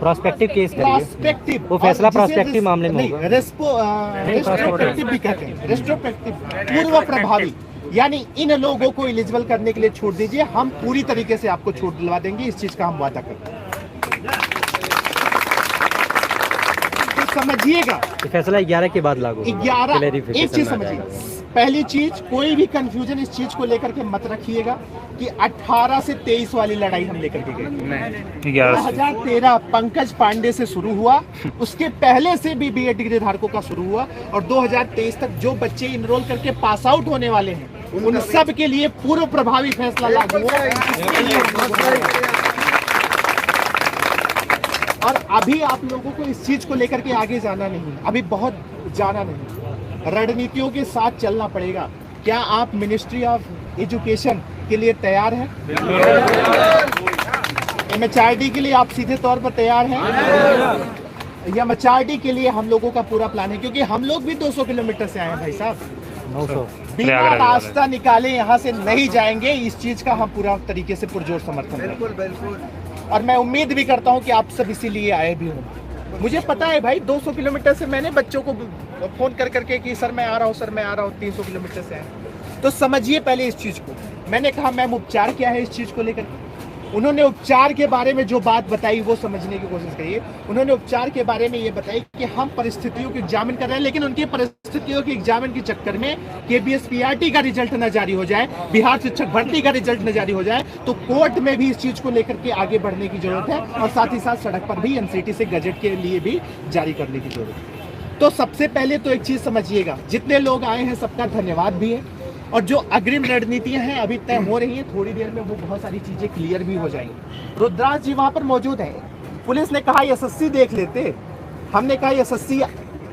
प्रोस्पेक्टिव केस करिए।
प्रोस्पेक्टिव,
वो फैसला प्रोस्पेक्टिव मामले में होगा।
रेस्ट्रोस्पेक्टिव भी कहते हैं, रेस्ट्रोस्पेक्टिव पूर्व प्रभावी, यानी इन लोगों को एलिजिबल करने के लिए छूट दीजिए। हम पूरी तरीके से आपको छूट दिलवा देंगे, इस चीज का हम वादा करते हैं। तो समझिएगा
फैसला 11 के बाद लागू।
11 एक चीज समझिए, पहली चीज कोई भी कंफ्यूजन इस चीज को लेकर के मत रखिएगा कि 18 से 23 वाली लड़ाई हम लेकर के गए। 2013 पंकज पांडे से शुरू हुआ, उसके पहले से भी बीएड डिग्री धारकों का शुरू हुआ, और 2023 तक जो बच्चे इनरोल करके पास आउट होने वाले हैं उन सब के लिए पूर्व प्रभावी फैसला लागू हुआ। और अभी आप लोगों को इस चीज को लेकर के आगे जाना नहीं, अभी बहुत जाना नहीं, रणनीतियों के साथ चलना पड़ेगा। क्या आप मिनिस्ट्री ऑफ एजुकेशन के लिए तैयार हैं? एमएचआरडी के लिए आप सीधे तौर पर तैयार हैं? या एमएचआरडी के लिए हम लोगों का पूरा प्लान है, क्योंकि हम लोग भी 200 किलोमीटर से आए हैं भाई साहब, 900 बिना रास्ता निकाले यहाँ से नहीं जाएंगे। इस चीज का हम पूरा तरीके से पुरजोर समर्थन करें, और मैं उम्मीद भी करता हूँ कि आप सब इसीलिए आए भी हों। मुझे पता है भाई 200 किलोमीटर से मैंने बच्चों को फोन कर करके कि सर मैं आ रहा हूँ, सर मैं आ रहा हूँ, 300 किलोमीटर से आए। तो समझिए पहले इस चीज को। मैंने कहा मैम उपचार क्या है इस चीज को लेकर? उन्होंने उपचार के बारे में जो बात बताई वो समझने की कोशिश करिए। उन्होंने उपचार के बारे में ये बताई कि हम परिस्थितियों को एग्जामिन कर रहे हैं, लेकिन उनकी परिस्थितियों के एग्जामिन के चक्कर में केबीएस पीआरटी का रिजल्ट न जारी हो जाए, बिहार शिक्षक भर्ती का रिजल्ट न जारी हो जाए, तो कोर्ट में भी इस चीज को लेकर के आगे बढ़ने की जरूरत है, और साथ ही साथ सड़क पर भी एनसीटी से गजट के लिए भी जारी करने की जरूरत है। तो सबसे पहले तो एक चीज समझिएगा, जितने लोग आए हैं सबका धन्यवाद भी है, और जो अग्रिम रणनीतियां हैं अभी तय हो रही हैं, थोड़ी देर में वो बहुत सारी चीजें क्लियर भी हो जाएंगी। रुद्राज जी वहां पर मौजूद हैं। पुलिस ने कहा एसएससी देख लेते, हमने कहा एसएससी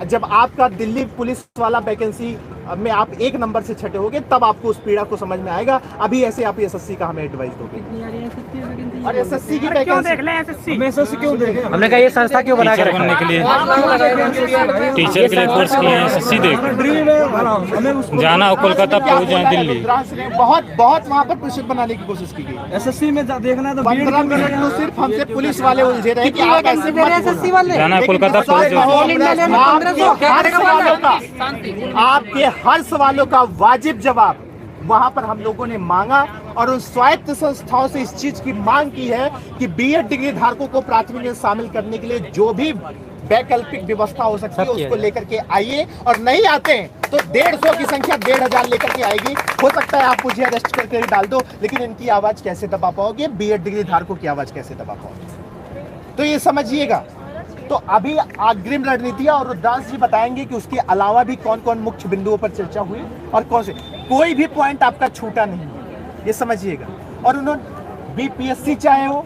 जब आपका दिल्ली पुलिस वाला वैकेंसी में आप 1 नंबर से छटे होगे तब आपको उस पीड़ा को समझ में आएगा। अभी ऐसे आप एसएससी का हमें एडवाइस दोगे, और एसएससी की वैकेंसी क्यों देख?
हमने कहा ये संस्था क्यों बना कर
बनने के लिए टीचर के लिए कोर्स किए हैं, एसएससी देख जाना और कोलकाता पहुंच जाए दिल्ली।
बहुत वहाँ पर प्रेशर बनाने की कोशिश की गई।
एसएससी में देखना तो
15 मिनट तो सिर्फ हमसे पुलिस वाले उलझे रहे कि आप ऐसे
एसएससी वाले
जाना कोलकाता पहुंच
आपके हर सवालों का वाजिब जवाब वहां पर हम लोगों ने मांगा, और उन स्वायत्त संस्थाओं से इस चीज की मांग की है कि बीएड डिग्री धारकों को प्राथमिक में शामिल करने के लिए जो भी वैकल्पिक व्यवस्था हो सकती है उसको लेकर के आइए, और नहीं आते हैं तो 150 की संख्या 1,500 लेकर के आएगी। हो सकता है आप मुझे अरेस्ट करके डाल दो, लेकिन इनकी आवाज कैसे दबा पाओगे? बीएड डिग्री धारकों की आवाज कैसे दबा पाओगे? तो ये समझिएगा। तो अभी अग्रिम रणनीतियां और रुद्रांश जी बताएंगे कि उसके अलावा भी कौन कौन मुख्य बिंदुओं पर चर्चा हुई और कौन से, कोई भी पॉइंट आपका छूटा नहीं, ये समझिएगा। और उन्होंने बीपीएससी चाहे हो,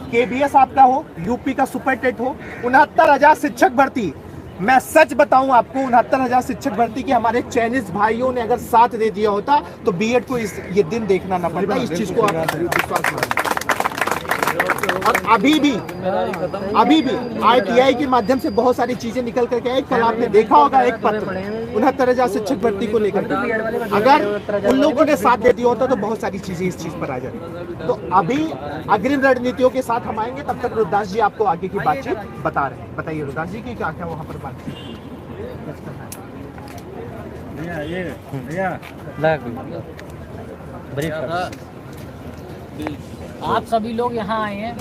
KBS आपका हो, यूपी का सुपर टेट हो, 69,000 शिक्षक भर्ती। मैं सच बताऊं आपको, 69,000 शिक्षक भर्ती के हमारे चाइनीज भाइयों ने अगर साथ दे दिया होता तो बीएड को ये दिन देखना ना पड़ता। इस चीज को आप विश्वास करें। और अभी भी ITI के माध्यम से बहुत सारी चीजें निकल करके आई। कल आपने देखा होगा एक पत्र 69,000 शिक्षक भर्ती को लेकर, अगर उन लोगों ने साथ दे दिया होता तो बहुत सारी चीजें इस चीज पर आ जाती। तो अभी अग्रिम रणनीतियों के साथ हम आएंगे, तब तक रुद्रदास जी आपको आगे की बातचीत बता रहे हैं। बताइए रुद्रदास जी की क्या क्या वहाँ पर बात
आप सभी लोग यहाँ आए हैं,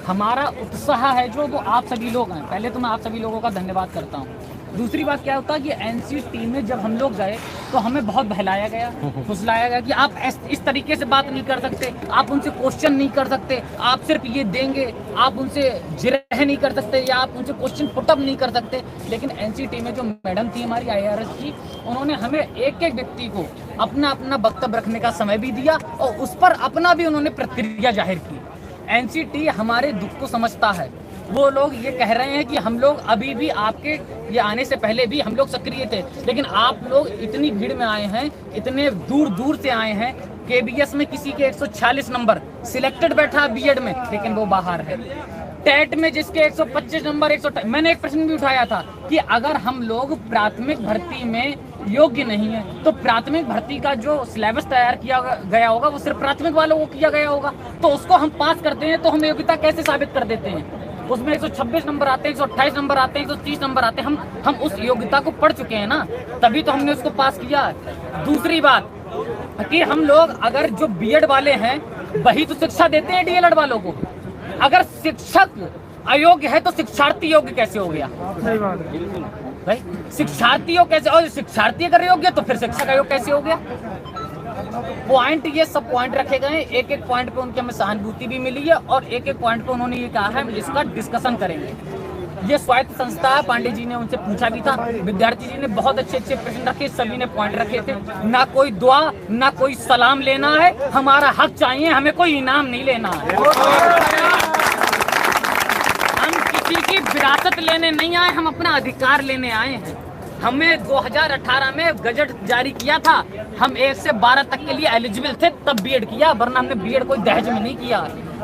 हमारा उत्साह है जो वो आप सभी लोग हैं। पहले तो मैं आप सभी लोगों का धन्यवाद करता हूँ। दूसरी बात क्या होता है कि NCT में जब हम लोग गए तो हमें बहुत बहलाया गया, फुसलाया गया कि आप इस तरीके से बात नहीं कर सकते, आप उनसे क्वेश्चन नहीं कर सकते, आप सिर्फ ये देंगे, आप उनसे जिरह नहीं कर सकते या आप उनसे क्वेश्चन पुटअप नहीं कर सकते। लेकिन NCT में जो मैडम थी हमारी IRS की, उन्होंने हमें एक एक व्यक्ति को अपना अपना वक्तव्य रखने का समय भी दिया और उस पर अपना भी उन्होंने प्रतिक्रिया जाहिर की। NCT हमारे दुख को समझता है। वो लोग ये कह रहे हैं कि हम लोग अभी भी आपके ये आने से पहले भी हम लोग सक्रिय थे, लेकिन आप लोग इतनी भीड़ में आए हैं, इतने दूर दूर से आए हैं। KBS में किसी के 146 नंबर सिलेक्टेड बैठा बीएड में, लेकिन वो बाहर है। टेट में जिसके 125 नंबर 100, मैंने एक प्रश्न भी उठाया था कि अगर हम लोग प्राथमिक भर्ती में योग्य नहीं है तो प्राथमिक भर्ती का जो सिलेबस तैयार किया गया होगा वो सिर्फ प्राथमिक वालों को किया गया होगा, तो उसको हम पास करते हैं तो हम योग्यता कैसे साबित कर देते हैं? उसमें 126 नंबर आते हैं, 128 नंबर आते हैं, 130 नंबर आते हैं। हम उस योग्यता को पढ़ चुके हैं ना, तभी तो हमने उसको पास किया। दूसरी बात कि हम लोग अगर जो बीएड वाले हैं वही तो शिक्षा देते हैं डीएलएड वालों को। अगर शिक्षक अयोग्य है तो शिक्षार्थी योग्य कैसे हो गया? भाई शिक्षार्थी हो कैसे, और शिक्षार्थी अगर योग्य तो फिर शिक्षक अयोग्य कैसे हो गया? पॉइंट, ये सब पॉइंट रखे गए। एक एक पॉइंट पे उनके हमें सहानुभूति भी मिली है और एक एक पॉइंट पे उन्होंने ये कहा है हम इसका डिस्कशन करेंगे। ये स्वायत्त संस्था है, पांडे जी ने उनसे पूछा भी था, विद्यार्थी जी ने बहुत अच्छे अच्छे प्रश्न रखे, सभी ने पॉइंट रखे थे। ना कोई दुआ ना कोई सलाम लेना है, हमारा हक चाहिए, हमें कोई इनाम नहीं लेना है। हम किसी की विरासत लेने नहीं आए, हम अपना अधिकार लेने आए हैं। हमें 2018 में गजट जारी किया था, हम 1 से 12 तक के लिए एलिजिबल थे तब बीएड किया, वरना हमने बीएड कोई दहेज में नहीं किया।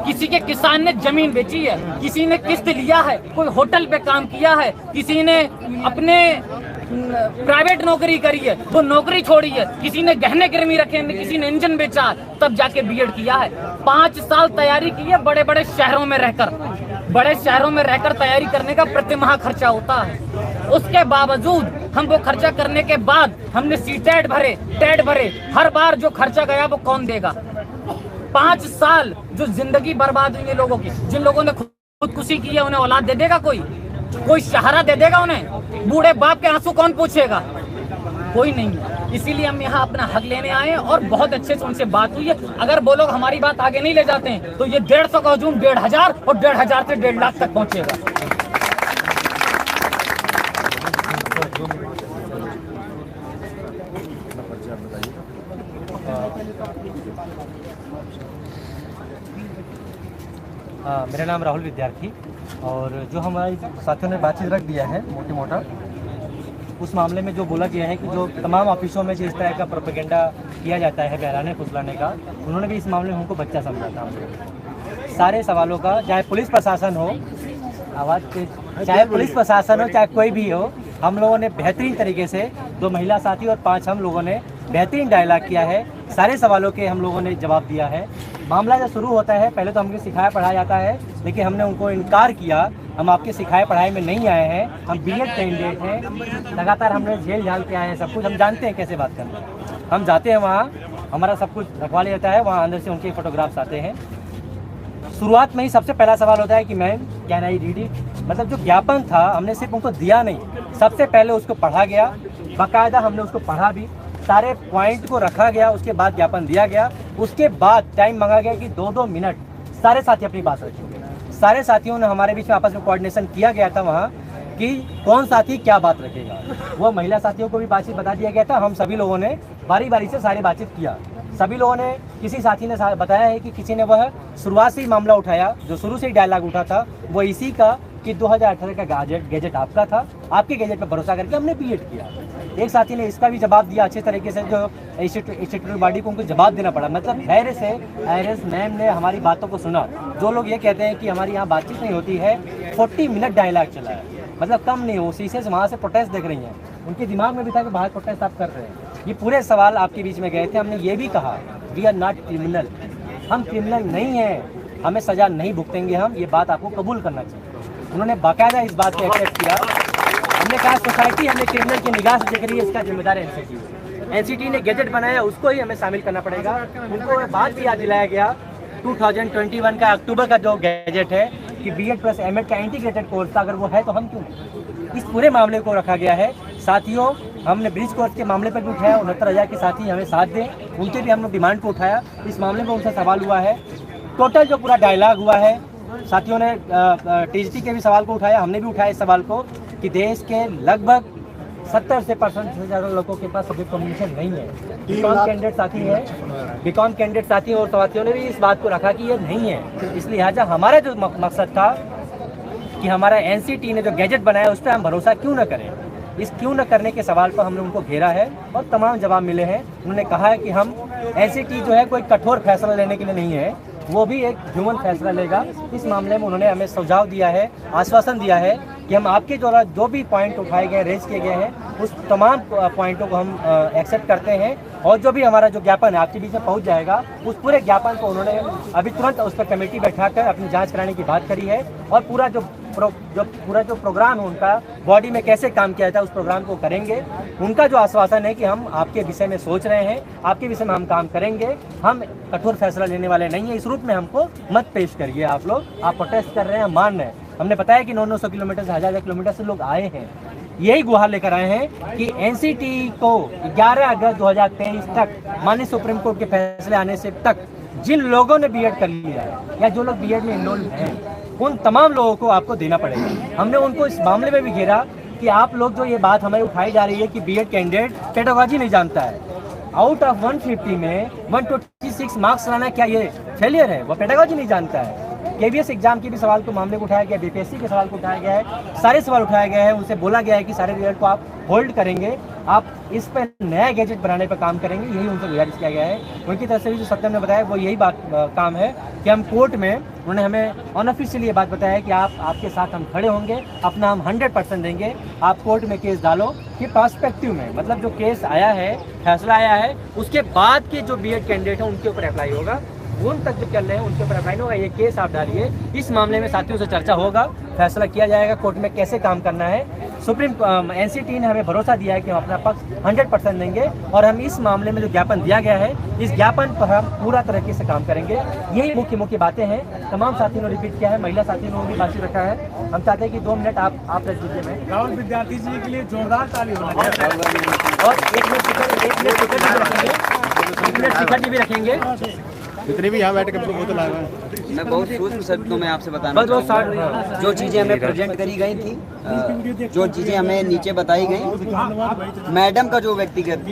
किसी के किसान ने जमीन बेची है, किसी ने किस्त लिया है, कोई होटल पे काम किया है, किसी ने अपने प्राइवेट नौकरी करी है वो नौकरी छोड़ी है, किसी ने गहने गिरवी रखे हैं, किसी ने इंजन बेचा तब जाके बीएड किया है। 5 साल तैयारी की है, बड़े बड़े शहरों में रहकर तैयारी करने का प्रति माह खर्चा होता है। उसके बावजूद हम वो खर्चा करने के बाद हमने सीटेट भरे, टेट भरे, हर बार जो खर्चा गया वो कौन देगा? 5 साल जो जिंदगी बर्बाद हुई है लोगों की, जिन लोगों ने खुदकुशी की है उन्हें औलाद दे देगा कोई सहारा दे देगा उन्हें? बूढ़े बाप के आंसू कौन पूछेगा? कोई नहीं। इसीलिए हम यहाँ अपना हक लेने आए हैं और बहुत अच्छे से उनसे बात हुई है। अगर वो लोग हमारी बात आगे नहीं ले जाते हैं तो ये 150 का हजूम 1,500 और 1,500 से 1.5 लाख तक पहुंचेगा।
मेरा नाम राहुल विद्यार्थी, और जो हमारे साथियों ने बातचीत रख दिया है मोटा उस मामले में जो बोला गया है कि जो तमाम ऑफिसों में जिस तरह का प्रोपेगेंडा किया जाता है बहलाने फुसलाने का, उन्होंने भी इस मामले में हमको बच्चा समझा था। सारे सवालों का, चाहे पुलिस प्रशासन हो, चाहे पुलिस प्रशासन हो, चाहे कोई भी हो, हम लोगों ने बेहतरीन तरीके से 2 महिला साथी और 5 हम लोगों ने बेहतरीन डायलॉग किया है। सारे सवालों के हम लोगों ने जवाब दिया है। मामला जब शुरू होता है पहले तो हमको सिखाया पढ़ाया जाता है, लेकिन हमने उनको इनकार किया, हम आपके सिखाए पढ़ाई में नहीं आए हैं, हम बीएड कैंडिडेट हैं, लगातार हमने झेल झाल के आए हैं, सब कुछ हम जानते हैं कैसे बात करना है। हम जाते हैं वहाँ, हमारा सब कुछ रखवा लिया जाता है, वहाँ अंदर से उनके फोटोग्राफ्स आते हैं। शुरुआत में ही सबसे पहला सवाल होता है कि ma'am can I read it, मतलब जो ज्ञापन था हमने सिर्फ उनको दिया नहीं, सबसे पहले उसको पढ़ा गया, बाकायदा हमने उसको पढ़ा भी, सारे पॉइंट को रखा गया, उसके बाद ज्ञापन दिया गया। उसके बाद टाइम मांगा गया कि 2-2 मिनट सारे साथी अपनी बात रखेंगे। सारे साथियों ने हमारे बीच में आपस में कोऑर्डिनेशन किया गया था वहाँ कि कौन साथी क्या बात रखेगा। वो महिला साथियों को भी बातचीत बता दिया गया था। हम सभी लोगों ने बारी बारी से सारी बातचीत किया। सभी लोगों ने, किसी साथी ने बताया है कि किसी ने वह शुरुआत से ही मामला उठाया, जो शुरू से ही डायलॉग उठा था वो इसी का कि 2018 का गैजेट आपका था, आपके गैजेट पर भरोसा करके हमने बीएड किया। एक साथी ने इसका भी जवाब दिया अच्छे तरीके से, जो इंस्टीट्यूट बॉडी को उनको जवाब देना पड़ा। मतलब धैर्य से आईआरएस मैम ने हमारी बातों को सुना। जो लोग ये कहते हैं कि हमारी यहाँ बातचीत नहीं होती है, 40 मिनट डायलॉग चला है, मतलब कम नहीं हो। शीशे से वहाँ से प्रोटेस्ट देख रही हैं, उनके दिमाग में भी था कि बाहर प्रोटेस्ट आप कर रहे हैं। ये पूरे सवाल आपके बीच में गए थे। हमने ये भी कहा वी आर नॉट क्रिमिनल, हम क्रिमिनल नहीं हैं, हमें सजा नहीं भुगतेंगे हम, ये बात आपको कबूल करना चाहिए। उन्होंने बाकायदा इस बात को एक्सेप्ट किया। हमने कहा सोसाइटी हमें क्रिमिनल की निगाह से देख रही है, इसका जिम्मेदार एनसीटी। एनसीटी ने गैजेट बनाया, उसको ही हमें शामिल करना पड़ेगा। उनको बात भी याद दिलाया गया 2021 का अक्टूबर का जो गैजेट है कि बीएड प्लस एमएड का इंटीग्रेटेड कोर्स था, अगर वो है तो हम क्यों नहीं। इस पूरे मामले को रखा गया है। साथियों, हमने ब्रिज कोर्स के मामले पर भी उठाया, 69,000 के साथी हमें साथ दें, उनके भी हम लोग डिमांड को उठाया। इस मामले में उनसे सवाल हुआ है। टोटल जो पूरा डायलॉग हुआ है, साथियों ने टीजीटी के भी सवाल को उठाया, हमने भी उठाया इस सवाल को कि देश के लगभग 70% से ज़्यादा लोगों के पास सब्जेक्ट कॉम्बिनेशन नहीं है। बीकॉम कैंडिडेट साथी है, बीकॉम कैंडिडेट साथी और साथियों ने भी इस बात को रखा कि ये नहीं है। इसलिए लिहाजा हमारा जो मकसद था कि हमारा एनसीटी ने जो गैजेट बनाया उस पर हम भरोसा क्यों न करें, इस क्यों न करने के सवाल पर हमने उनको घेरा है और तमाम जवाब मिले हैं। उन्होंने कहा है कि हम एनसीटी जो है कोई कठोर फैसला लेने के लिए नहीं है, वो भी एक ह्यूमन फैसला लेगा। इस मामले में उन्होंने हमें सुझाव दिया है, आश्वासन दिया है कि हम आपके द्वारा जो भी पॉइंट उठाए गए, रेज किए गए हैं, उस तमाम पॉइंटों को हम एक्सेप्ट करते हैं और जो भी हमारा जो ज्ञापन है आपके बीच में पहुंच जाएगा, उस पूरे ज्ञापन को उन्होंने अभी तुरंत उस पर कमेटी बैठाकर अपनी जांच कराने की बात करी है और पूरा जो प्रोग्राम है उनका बॉडी में कैसे काम किया जाता है उस प्रोग्राम को करेंगे। उनका जो आश्वासन है कि हम आपके विषय में सोच रहे हैं, आपके विषय में हम काम करेंगे, हम कठोर फैसला लेने वाले नहीं है। इस रूप में हमको मत पेश करिए आप लोग, आप प्रोटेस्ट कर रहे हैं, मान रहे हैं। हमने बताया कि 900 किलोमीटर से 1000 किलोमीटर से लोग आए हैं, यही गुहार लेकर आए हैं कि एनसीटी को 11 अगस्त 2023 तक माननीय सुप्रीम कोर्ट के फैसले आने से तक जिन लोगों ने बीएड कर लिया है या जो लोग बीएड में इनरोल हैं, उन तमाम लोगों को आपको देना पड़ेगा। हमने उनको इस मामले में भी घेरा कि आप लोग जो ये बात हमें उठाई जा रही है कि बीएड कैंडिडेट पेडागोजी नहीं जानता है, आउट ऑफ 150 में 126 मार्क्स लाना क्या ये फेलियर है? वो पेडागोजी नहीं जानता है। केवीएस एग्जाम के भी सवाल को मामले को उठाया गया, बीपीएससी के सवाल को उठाया गया है, सारे सवाल उठाए गए हैं। उनसे बोला गया है कि सारे रिजल्ट को आप होल्ड करेंगे, आप इस पर नया गैजेट बनाने पर काम करेंगे, यही उनसे गुजारिश किया गया है। उनकी तरफ से भी जो सत्यम ने बताया वो यही बात काम है कि हम कोर्ट में, उन्होंने हमें अनऑफिशियली ये बात बताया है कि आपके साथ हम खड़े होंगे, अपना हम 100% देंगे। आप कोर्ट में केस डालो कि पर्सपेक्टिव में, मतलब जो केस आया है, फैसला आया है, उसके बाद के जो बीएड कैंडिडेट हैं उनके ऊपर अप्लाई होगा, उन तक जो चल रहे हैं उनके ऊपर अप्लाई होगा। ये केस आप डालिए, इस मामले में साथियों से चर्चा होगा, फैसला किया जाएगा कोर्ट में कैसे काम करना है। सुप्रीम एनसीटी ने हमें भरोसा दिया है कि हम अपना पक्ष 100% देंगे और हम इस मामले में जो ज्ञापन दिया गया है, इस ज्ञापन पर हम पूरा तरीके से काम करेंगे। यही मुख्य बातें हैं। तमाम साथियों ने रिपीट किया है, महिला साथियों ने भी बातचीत रखा है। हम चाहते हैं कि 2 मिनट आप रख दीजिए। मैं
राहुल विद्यार्थी जी के लिए जोरदार ताली होना चाहिए
और 1 मिनट टिकट भी रखेंगे।
जितने भी यहाँ बैठ के बोतल आए हैं,
मैं बहुत सूक्ष्म शब्दों में आपसे बताना चाहूँगा। जो चीज़ें हमें प्रेजेंट करी गई थी, जो चीज़ें हमें नीचे बताई गई, मैडम का जो व्यक्तिगत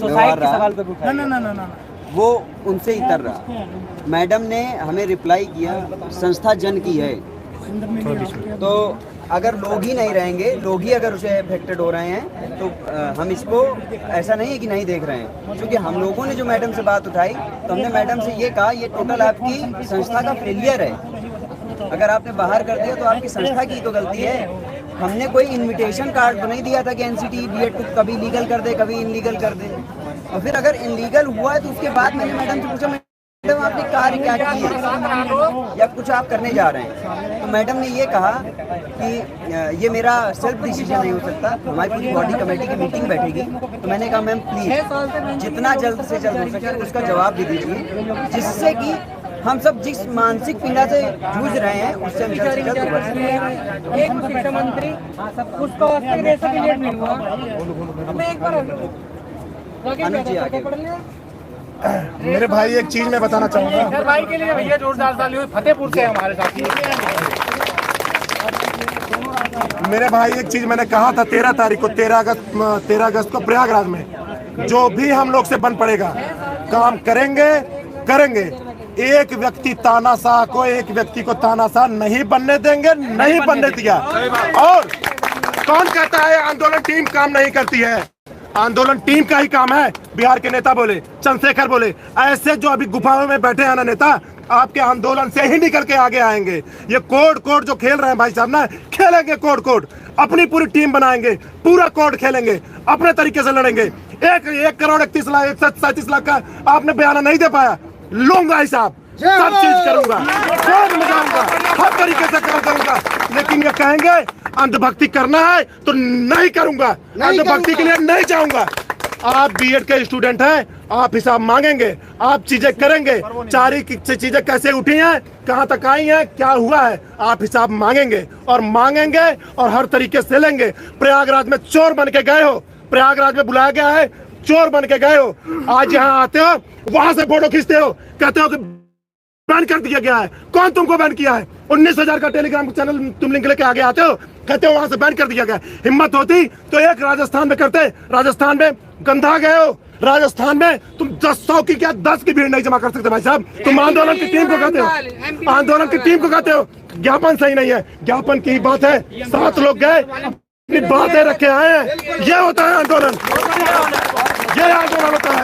सोसाइटी के सवाल पर
ना
वो उनसे ही तर रहा। मैडम ने हमें रिप्लाई किया संस्था जन की है, तो अगर लोग ही नहीं रहेंगे, लोग ही अगर उसे अफेक्टेड हो रहे हैं तो हम इसको ऐसा नहीं है कि नहीं देख रहे हैं। क्योंकि हम लोगों ने जो मैडम से बात उठाई तो हमने मैडम से ये कहा ये टोटल आपकी संस्था का फेलियर है। अगर आपने बाहर कर दिया तो आपकी संस्था की तो गलती है। हमने कोई इन्विटेशन कार्ड तो नहीं दिया था कि एनसीटी बीएड को कभी लीगल कर दे, कभी इनलीगल कर दे। और फिर अगर इनलीगल हुआ है तो उसके बाद मैंने मैडम से पूछा, मैडम आपने कार्य क्या किया या कुछ आप करने जा रहे हैं? तो मैडम ने ये कहा कि ये मेरा सेल्फ डिसीजन नहीं हो सकता, हमारी पूरी बॉडी कमेटी की मीटिंग बैठेगी। तो मैंने कहा मैम प्लीज जितना जल्द से जल्द हो सके उसका जवाब भी दीजिए, जिससे कि हम सब जिस मानसिक पीड़ा से जूझ रहे हैं उससे हम जल्द से जल्द उबर सकें।
एक शिक्षा मंत्री उसको
अनुज जी आगे।
मेरे भाई एक चीज मैं बताना चाहूँगा।
भाई के लिए भैया जोरदार ताली हो। फतेहपुर से हमारे साथी।
मेरे भाई एक चीज मैंने कहा था 13 तारीख को, 13 अगस्त को प्रयागराज में जो भी हम लोग से बन पड़ेगा काम करेंगे करेंगे। एक व्यक्ति तानाशाह को, एक व्यक्ति को तानाशाह नहीं बनने देंगे, नहीं बनने दिया। और कौन कहता है आंदोलन टीम काम नहीं करती है? आंदोलन टीम का ही काम है। बिहार के नेता बोले, चंद्रशेखर बोले, ऐसे जो अभी गुफाओं में बैठे हैं ना नेता, आपके आंदोलन से ही निकल के आगे आएंगे। ये कोड जो खेल रहे हैं भाई साहब ना, खेलेंगे कोड अपनी पूरी टीम बनाएंगे, पूरा कोड खेलेंगे, अपने तरीके से लड़ेंगे। 1,31,37,00,000 का आपने बयाना नहीं दे पाया, लूंगा हिसाब, सब चीज करूंगा, कोड मिलाऊंगा, हर तरीके से करूंगा। लेकिन ये कहेंगे अंधभक्ति करना है तो नहीं करूंगा, अंधभक्ति के लिए नहीं जाऊंगा। आप बीएड के स्टूडेंट हैं, आप हिसाब मांगेंगे, आप चीजें करेंगे, चारी चीजें कैसे उठी हैं, कहां तक आई हैं, क्या हुआ है, आप हिसाब मांगेंगे और हर तरीके से लेंगे। प्रयागराज में चोर बन के गए हो, प्रयागराज में बुलाया गया है, चोर बन के गए हो, आज यहाँ आते हो, वहां से फोटो खींचते हो, कहते हो कि बैन कर दिया गया है। कौन तुमको बैन किया है? 19,000 का टेलीग्राम चैनल तुम लिंक लेके आगे आते हो, कहते हो वहां से बैन कर दिया गया। हिम्मत होती तो एक राजस्थान में करते, राजस्थान में गंधा गए हो, राजस्थान में तुम 100 की क्या 10 की भीड़ नहीं जमा कर सकते भाई साहब। तुम आंदोलन की टीम को कहते हो, आंदोलन की टीम को कहते हो, ज्ञापन सही नहीं है, ज्ञापन की बात है। 7 लोग गए, अपनी बातें रखे आए हैं, ये होता है आंदोलन, ये आंदोलन होता है।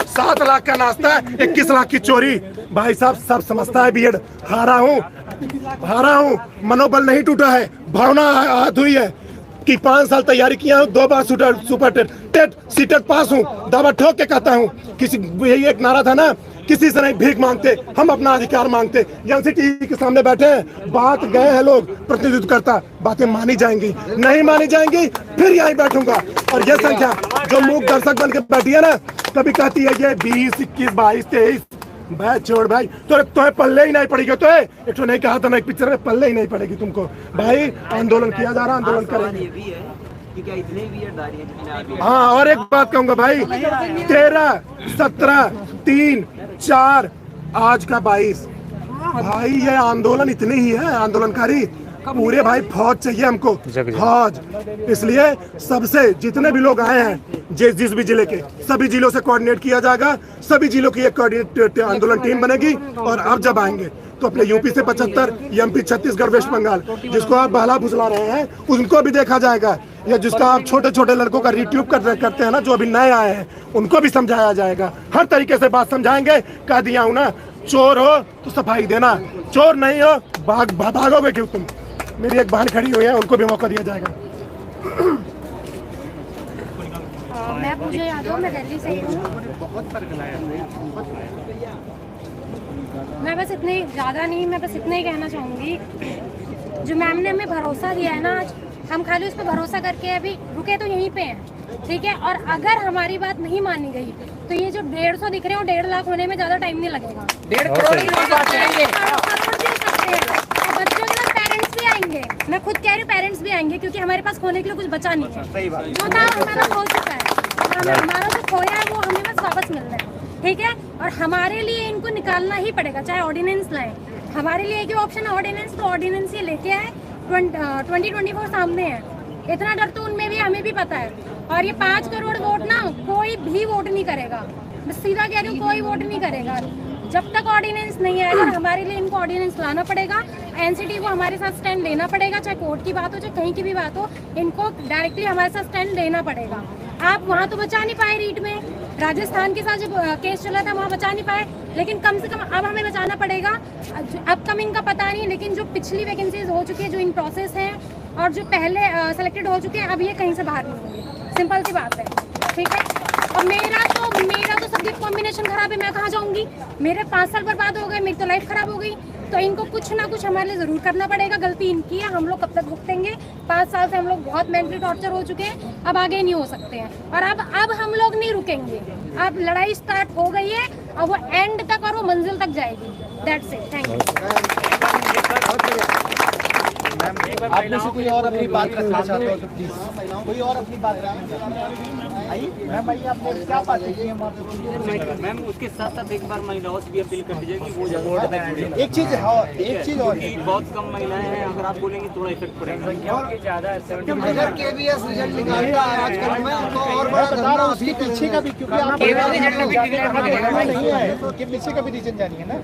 7 लाख का नाश्ता, 21 लाख की चोरी। भाई साहब सब समझता है बीएड। हारा हूँ, मनोबल नहीं टूटा है, भावना हाथ हुई है कि 5 साल तैयारी किया हूँ, 2 बार सुपर टेट सीटेट पास हूँ, दावा ठोक के कहता हूँ। किसी यही एक नारा था ना, किसी से नहीं भीख मांगते, हम अपना अधिकार मांगते। एनसीटी के सामने बैठे हैं, बात गए हैं लोग, प्रतिनिधित्व करता, बातें मानी जाएंगी, नहीं मानी जाएंगी, फिर यहीं बैठूंगा। और ये संख्या जो मूक दर्शक बन के बैठी है ना, कभी कहती है ये 20, 21, 22, 23, भाई छोड़ भाई, तो पल्ले ही नहीं पड़ेगी। तो एक तो नहीं कहा था ना एक पिक्चर में, पल्ले ही नहीं पड़ेगी तुमको भाई। आंदोलन किया जा रहा, आंदोलन करेंगे। हाँ, और एक बात कहूंगा भाई, 13, 17, 3, 4, आज का 22, भाई ये आंदोलन इतनी ही है, आंदोलनकारी पूरे भाई फौज चाहिए हमको, फौज। इसलिए सबसे जितने भी लोग आए हैं, जिस भी जिले के, सभी जिलों से कोऑर्डिनेट किया जाएगा, सभी जिलों की एक कोऑर्डिनेट आंदोलन टीम बनेगी। और अब जब आएंगे तो अपने यूपी से 75, एमपी, छत्तीसगढ़, वेस्ट बंगाल, जिसको आप बहला फुसला रहे हैं, उनको भी देखा जाएगा। या जिसका आप छोटे छोटे लड़कों का रिट्यूब करते हैं ना, जो अभी नए आए हैं, उनको भी समझाया जाएगा। हर तरीके से बात समझाएंगे। कह दिया हूँ ना, चोर हो तो सफाई देना, चोर नहीं हो भागोगे क्यों तुम। मेरी एक बहन खड़ी हुई है, उनको भी मौका दिया जाएगा।
मैं पूजा यादव, मैं दिल्ली से हूँ। मैं बस इतने, ज़्यादा नहीं, मैं बस इतना ही कहना चाहूँगी, जो मैम ने हमें भरोसा दिया है ना आज, हम खाली उस पर भरोसा करके अभी रुके तो यहीं पे हैं, ठीक है। और अगर हमारी बात नहीं मानी गई तो ये जो 150 दिख रहे हैं, 1.5 लाख होने में ज़्यादा टाइम नहीं लगेगा। 1.5 करोड़ दे सकते हैं। बच्चों के साथ पेरेंट्स भी आएंगे, मैं खुद कह रही हूँ, पेरेंट्स भी आएंगे, क्योंकि हमारे पास खोने के लिए कुछ बचा नहीं है। सही बात, जो था हमारा खो चुका है, हमारा जो खोया है वो हमें बस वापस मिलना है, ठीक है। और हमारे लिए इनको निकालना ही पड़ेगा, चाहे ऑर्डिनेंस लाएं। हमारे लिए एक ही ऑप्शन है ऑर्डिनेंस, तो ऑर्डिनेंस ये लेके आए। 2024 सामने है, इतना डर तो उनमें भी, हमें भी पता है। और ये 5 करोड़ वोट ना कोई भी वोट नहीं करेगा, मैं सीधा कह रही हूँ, कोई वोट नहीं करेगा जब तक ऑर्डिनेंस नहीं आएगा। हमारे लिए इनको ऑर्डिनेंस लाना पड़ेगा, एनसीटी को हमारे साथ स्टैंड लेना पड़ेगा, चाहे कोर्ट की बात हो, चाहे कहीं की भी बात हो, इनको डायरेक्टली हमारे साथ स्टैंड लेना पड़ेगा। आप वहाँ तो बचा नहीं पाए, रीट में राजस्थान के साथ जब केस चला था वहाँ बचा नहीं पाए, लेकिन कम से कम अब हमें बचाना पड़ेगा। अपकमिंग का पता नहीं, लेकिन जो पिछली वैकेंसीज हो चुकी है, जो इन प्रोसेस हैं, और जो पहले सेलेक्टेड हो चुके हैं, अब ये कहीं से बाहर नहीं होंगे, सिंपल सी बात है, ठीक है। और मेरा तो सब्जेक्ट कॉम्बिनेशन खराब है, मैं कहाँ जाऊँगी, मेरे 5 साल बर्बाद हो गए, मेरी तो लाइफ खराब हो गई। तो इनको कुछ ना कुछ हमारे लिए ज़रूर करना पड़ेगा। गलती इनकी है, हम लोग कब तक भुगतेंगे? 5 साल से हम लोग बहुत मेंटली टॉर्चर हो चुके हैं, अब आगे नहीं हो सकते हैं। और अब हम लोग नहीं रुकेंगे, अब लड़ाई स्टार्ट हो गई है और वो एंड तक और वो मंजिल तक जाएगी। That's it, thank you.
आप में से कोई और अपनी बात रखना चाहते हो तो प्लीज कोई और अपनी बात रखना चाहते हो। आइए मैम, आइए, आपने क्या बातें की हैं
मैम उसके साथ साथ एक बार महिलाओं से भी अपील कर दीजिए कि वो बोर्ड में
एक चीज और
बहुत कम महिलाएं हैं, अगर आप बोलेंगे थोड़ा इफेक्ट पड़ेगा। ज्यादा
अगर केबीएस रिजल्ट निकालता है आजकल में तो और बड़ा
बता रहा हूँ उसके पीछे का भी, क्योंकि आप नहीं है उसके पीछे का भी रीजन जानिए ना।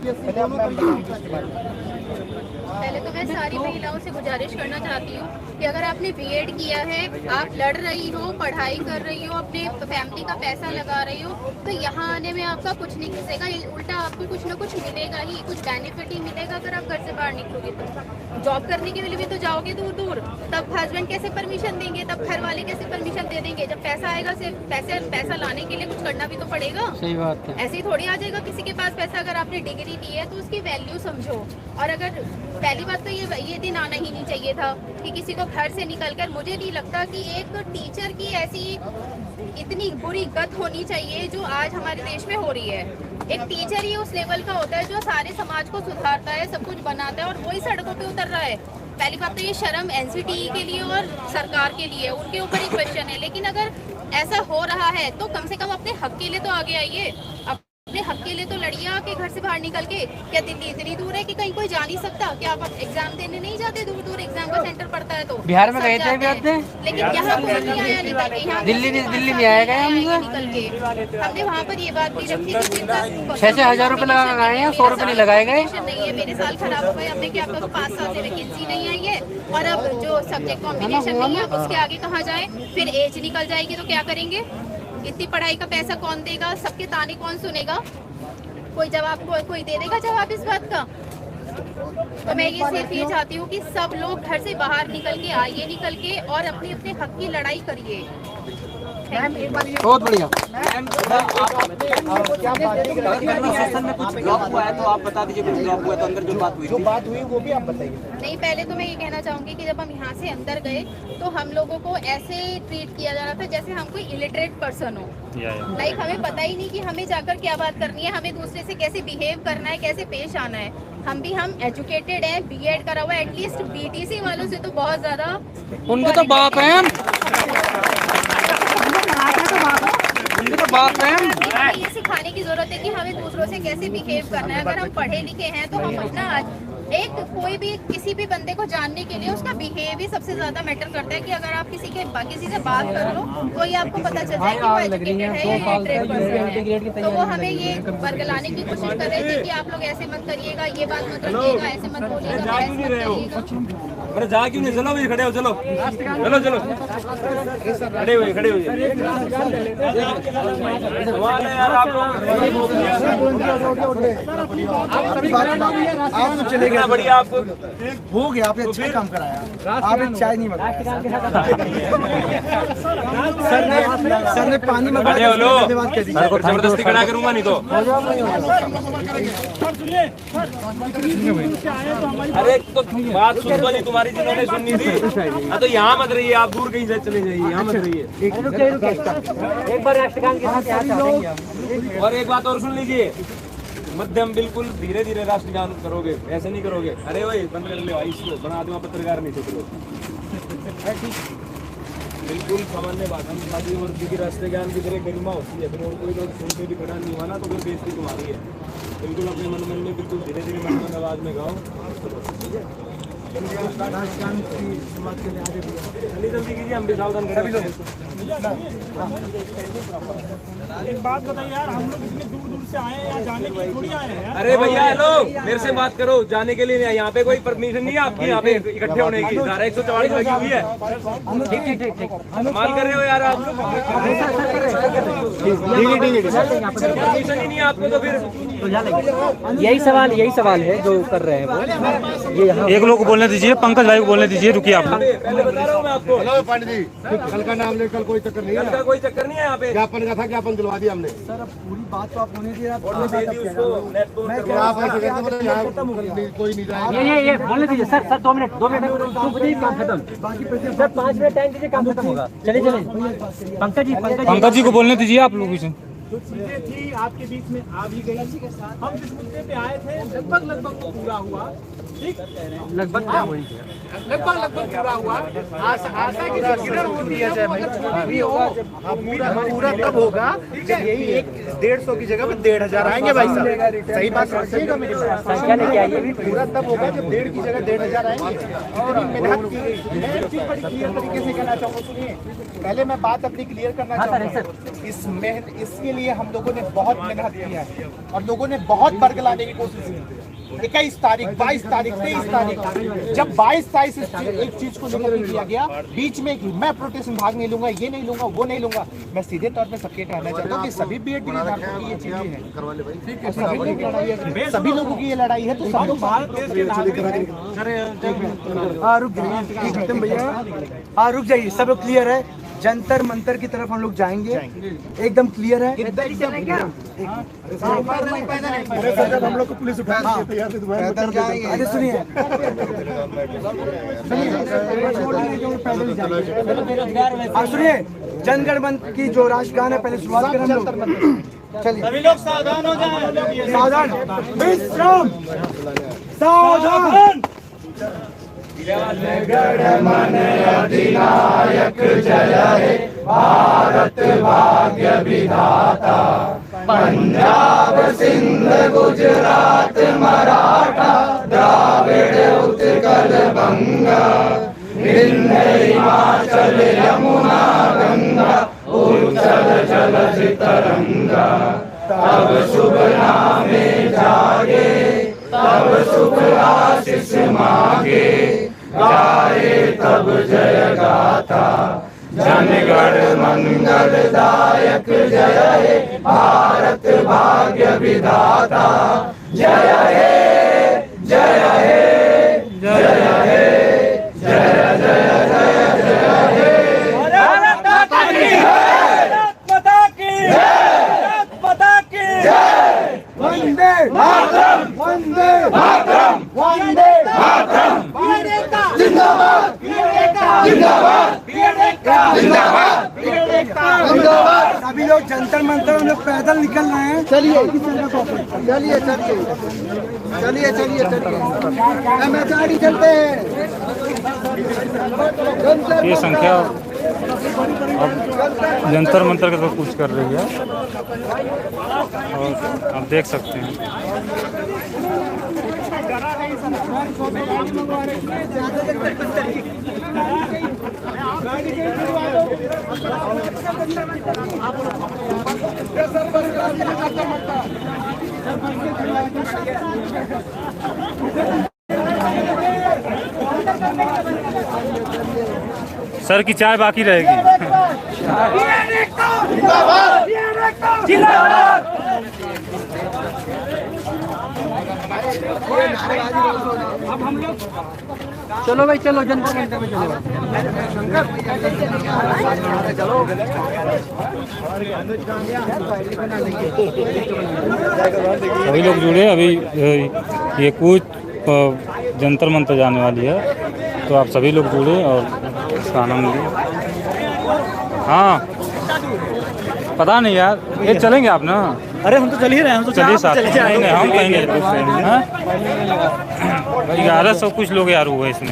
पहले तो मैं सारी महिलाओं से गुजारिश करना चाहती हूँ कि अगर आपने बीएड किया है, आप लड़ रही हो, पढ़ाई कर रही हो, अपने फैमिली का पैसा लगा रही हो, तो यहाँ आने में आपका कुछ नहीं घिसेगा, उल्टा आपको कुछ ना कुछ मिलेगा ही, कुछ बेनिफिट ही मिलेगा अगर आप घर से बाहर निकलोगे। तो जॉब करने के लिए भी तो जाओगे दूर दूर, तब हस्बैंड कैसे परमिशन देंगे, तब घर वाले कैसे परमिशन दे देंगे। जब पैसा आएगा, सिर्फ पैसा लाने के लिए कुछ करना भी तो पड़ेगा।
सही बात है।
ऐसे ही थोड़ी आ जाएगा किसी के पास पैसा। अगर आपने डिग्री ली है तो उसकी वैल्यू समझो। और अगर पहली बात तो ये दिन आना ही नहीं चाहिए था कि किसी को घर से निकलकर, मुझे नहीं लगता कि एक टीचर की ऐसी इतनी बुरी गत होनी चाहिए जो आज हमारे देश में हो रही है। एक टीचर ही उस लेवल का होता है जो सारे समाज को सुधारता है, सब कुछ बनाता है, और वही सड़कों पे उतर रहा है। पहली बात तो ये शर्म एनसीटीई के लिए और सरकार के लिए, उनके ऊपर ही क्वेश्चन है। लेकिन अगर ऐसा हो रहा है तो कम से कम अपने हक के लिए तो आगे आइए, अपने हक के लिए तो लड़िए आके घर से बाहर निकल के। क्या दिल्ली इतनी दूर है कि कहीं कोई जा नहीं सकता? क्या आप एग्जाम देने नहीं जाते? दूर दूर एग्जाम का सेंटर पड़ता है तो
बिहार में गए थे अभी आपने?
लेकिन यहाँ कोई नहीं आया निकल के। यहाँ
दिल्ली में आया गया
निकल के हमने वहाँ पर ये बात भी रखी कि
6-6 हजार रुपए लगाए हैं, 100 रुपए नहीं लगाए गए।
नहीं है, मेरे साल खराब हो गए। हमने क्या आपका 5 साल से वैकेंसी नहीं आई है, और अब जो सब्जेक्ट कॉम्बिनेशन नहीं है उसके आगे कहाँ जाए? फिर एज निकल जाएगी तो क्या करेंगे? इतनी पढ़ाई का पैसा कौन देगा? सबके ताने कौन सुनेगा? कोई जवाब, कोई दे देगा जवाब इस बात का? तो मैं ये सिर्फ ये चाहती हूँ कि सब लोग घर से बाहर निकल के आइए, निकल के और अपने अपने हक की लड़ाई करिए।
बहुत बढ़िया।
में कुछ ब्लॉक हुआ है तो आप बता दीजिए, कुछ ब्लॉक हुआ तो अंदर जो बात हुई
वो भी आप बताइए।
नहीं, पहले तो मैं ये कहना चाहूंगी कि जब हम यहाँ से अंदर गए तो हम लोगों को ऐसे ट्रीट किया जा रहा था जैसे हम कोई इलिटरेट पर्सन हो। लाइक हमें पता ही नहीं कि हमें जाकर क्या बात करनी है, हमें दूसरे से कैसे बिहेव करना है, कैसे पेश आना है। हम एजुकेटेड हैं, बीएड करा हुआ है, एटलीस्ट बीटीसी वालों से तो बहुत ज्यादा
उनके तो बाप हैं,
ये सिखाने की जरूरत है कि हमें दूसरों से कैसे बिहेव करना है। अगर हम पढ़े लिखे हैं तो हम अपना एक कोई भी किसी भी बंदे को जानने के लिए उसका बिहेव ही सबसे ज्यादा मैटर करता है। कि अगर आप किसी से बात कर लो तो ये आपको पता चल जाए कि वो एजुकेटेड है या इलिटरेट पर्सन है। तो वो हमें ये बरगलाने की कोशिश कर रहे थे कि आप लोग ऐसे मत करिएगा, ये बात मत रखिएगा, ऐसे मत बोलिएगा, ऐसे मत करिएगा।
अरे जा क्यों नहीं? चलो भाई, खड़े हो, चलो चलो चलो, खड़े हुए यार आप लोग।
आप चले गए,
बढ़िया आपको
हो गया, आपने अच्छा काम कराया। आप एक चाय नहीं मंगाया, सर ने पानी मंगाया।
जबरदस्ती खड़ा करूंगा नहीं तो। अरे तो बात सुन वाली तुम्हारी जिन्होंने सुननी थी। हाँ तो यहाँ मत रहिए, आप दूर कहीं से चले जाइए, यहाँ मत रहिए।
एक बार राष्ट्रगान के साथ
और एक बात और सुन लीजिए, मध्यम बिल्कुल धीरे धीरे राष्ट्रगान करोगे, ऐसे नहीं करोगे। अरे वही बंद कर लो, इसको बना दूंगा पत्रकार नहीं सोच। बिल्कुल सामान्य बात हम शादी और क्योंकि राष्ट्रगान की तरह गरिमा होती है, फिर और कोई लोग सुन के भी खड़ा नहीं हुआ ना तो कोई बेइज्जती तुम्हारी है। बिल्कुल अपने मन में बिल्कुल धीरे धीरे मन आवाज में गाओ। जल्दी कीजिए, हम भी सावधान करें।
एक बात बताइए यार, हम लोग इतने दूर दूर से आए हैं, यहाँ जाने के लिए थोड़ी आए हैं यार।
अरे भैया हेलो, मेरे से बात करो, जाने के लिए नहीं, यहाँ पे कोई परमिशन नहीं है आपकी यहाँ पे इकट्ठे होने की। धारा 144 लगी हुई है। कमाल कर रहे हो यार आप लोग। परमिशन ही नहीं है आपको तो फिर
यही सवाल है जो कर रहे हैं वो। ये यहाँ
एक लोग को बोलने दीजिए, पंकज भाई को बोलने दीजिए, रुकिए आप लोग।
पहले बता रहा हूँ मैं आपको।
हेलो पांडे जी, कल का नाम लेकर कोई चक्कर नहीं है,
कोई चक्कर नहीं है यहाँ पे।
ज्ञापन का था, ज्ञापन दिलवा दिया हमने।
सर अब पूरी बात तो आप होने दीजिए।
आप कोई नहीं जाएगा।
ये बोलने दीजिए सर 2 मिनट काम खत्म। सर 5 मिनट टाइम दीजिए, काम खत्म होगा। चले पंकज जी को बोलने दीजिए आप लोग।
जो चीजें थी आपके बीच में आ भी गई। हम जिस मुद्दे पे आए थे लगभग वो पूरा हुआ।
लगभग पूरा हुआ। आशा की जो दिया जाए भाई पूरा तब होगा जब यही 150 की जगह पे 1500 आएंगे भाई साहब। सही बात समझिएगा मेरी बात। पूरा तब होगा जब 1.5 की जगह 1500 आएंगे। और मेहनत की गई। मैं एक चीज बड़ी क्लियर तरीके से कहना चाहूँगा, सुनिए पहले मैं बात अपनी क्लियर करना चाहूँगा। इसके लिए हम लोगों ने बहुत मेहनत किया है और लोगों ने बहुत वर्ग लाने की कोशिश की। 21 तारीख, 22 तारीख, 23 तारीख, जब 22-23 एक चीज को लेकर किया गया, बीच में मैं प्रोटेस्ट भाग नहीं लूंगा, ये नहीं लूंगा, वो नहीं लूंगा। मैं सीधे तौर पे सबके कहना चाहता हूँ कि सभी बीएड की ये चीजें हैं, सभी लोगों की ये लड़ाई है, तो सब लोग
रुक जाइए, सब लोग क्लियर है। जंतर मंतर की तरफ हम लोग जाएंगे, एकदम क्लियर है।
हम लोग को पुलिस उठा
अरे सुनिए, आप सुनिए, जनगण मन की जो राष्ट्रगान है पहले शुरुआत करें हम लोग। चलिए
सभी लोग सावधान हो जाएं।
सावधान, विश्राम, सावधान।
जनगण मन अधिनायक जय हे, भारत भाग्य विधाता। पंजाब सिंध गुजरात मराठा, द्राविड़ उत्कल बंगा, विंध्य हिमाचल यमुना गंगा, उच्चल जलधि तरंगा। तब शुभ नामे जागे, तब सुख आशीष मांगे, गाए तब जय गाथा। जनगण मंगलदायक जय हे, भारत भाग्य विधाता। जय हे, जय हे, जय हे, जय जय जय जय हे।
भारत माता की जय, भारत माता की जय, भारत माता की जय।
वंदे
मातरम,
वंदे
मातरम,
वंदे
मातरम।
बीएड एकता
जिंदाबाद,
बीएड एकता
जिंदाबाद,
बीएड एकता
जिंदाबाद,
बीएड एकता
जिंदाबाद।
सभी लोग जंतर मंतर हम लोग पैदल निकल रहे हैं।
चलिए चलिए चलिए चलिए चलिए चलिए, MHRD चलते हैं।
ये संख्या अब जंतर मंतर के तो कुछ कर रही है और आप देख सकते हैं। सर की चाय बाकी रहेगी।
अब हम लोग चलो भाई, चलो जनता मंदिर में चलो।
सभी लोग जुड़े। अभी ये कूच जंतर मंतर जाने वाली है, तो आप सभी लोग जुड़े और इसका आनंद लिए। हाँ पता नहीं यार, ये चलेंगे आप ना? अरे हम तो चल ही रहे हैं, हम तो चलिए साथ हम कहेंगे 1100 कुछ लोग यार हुए इसमें।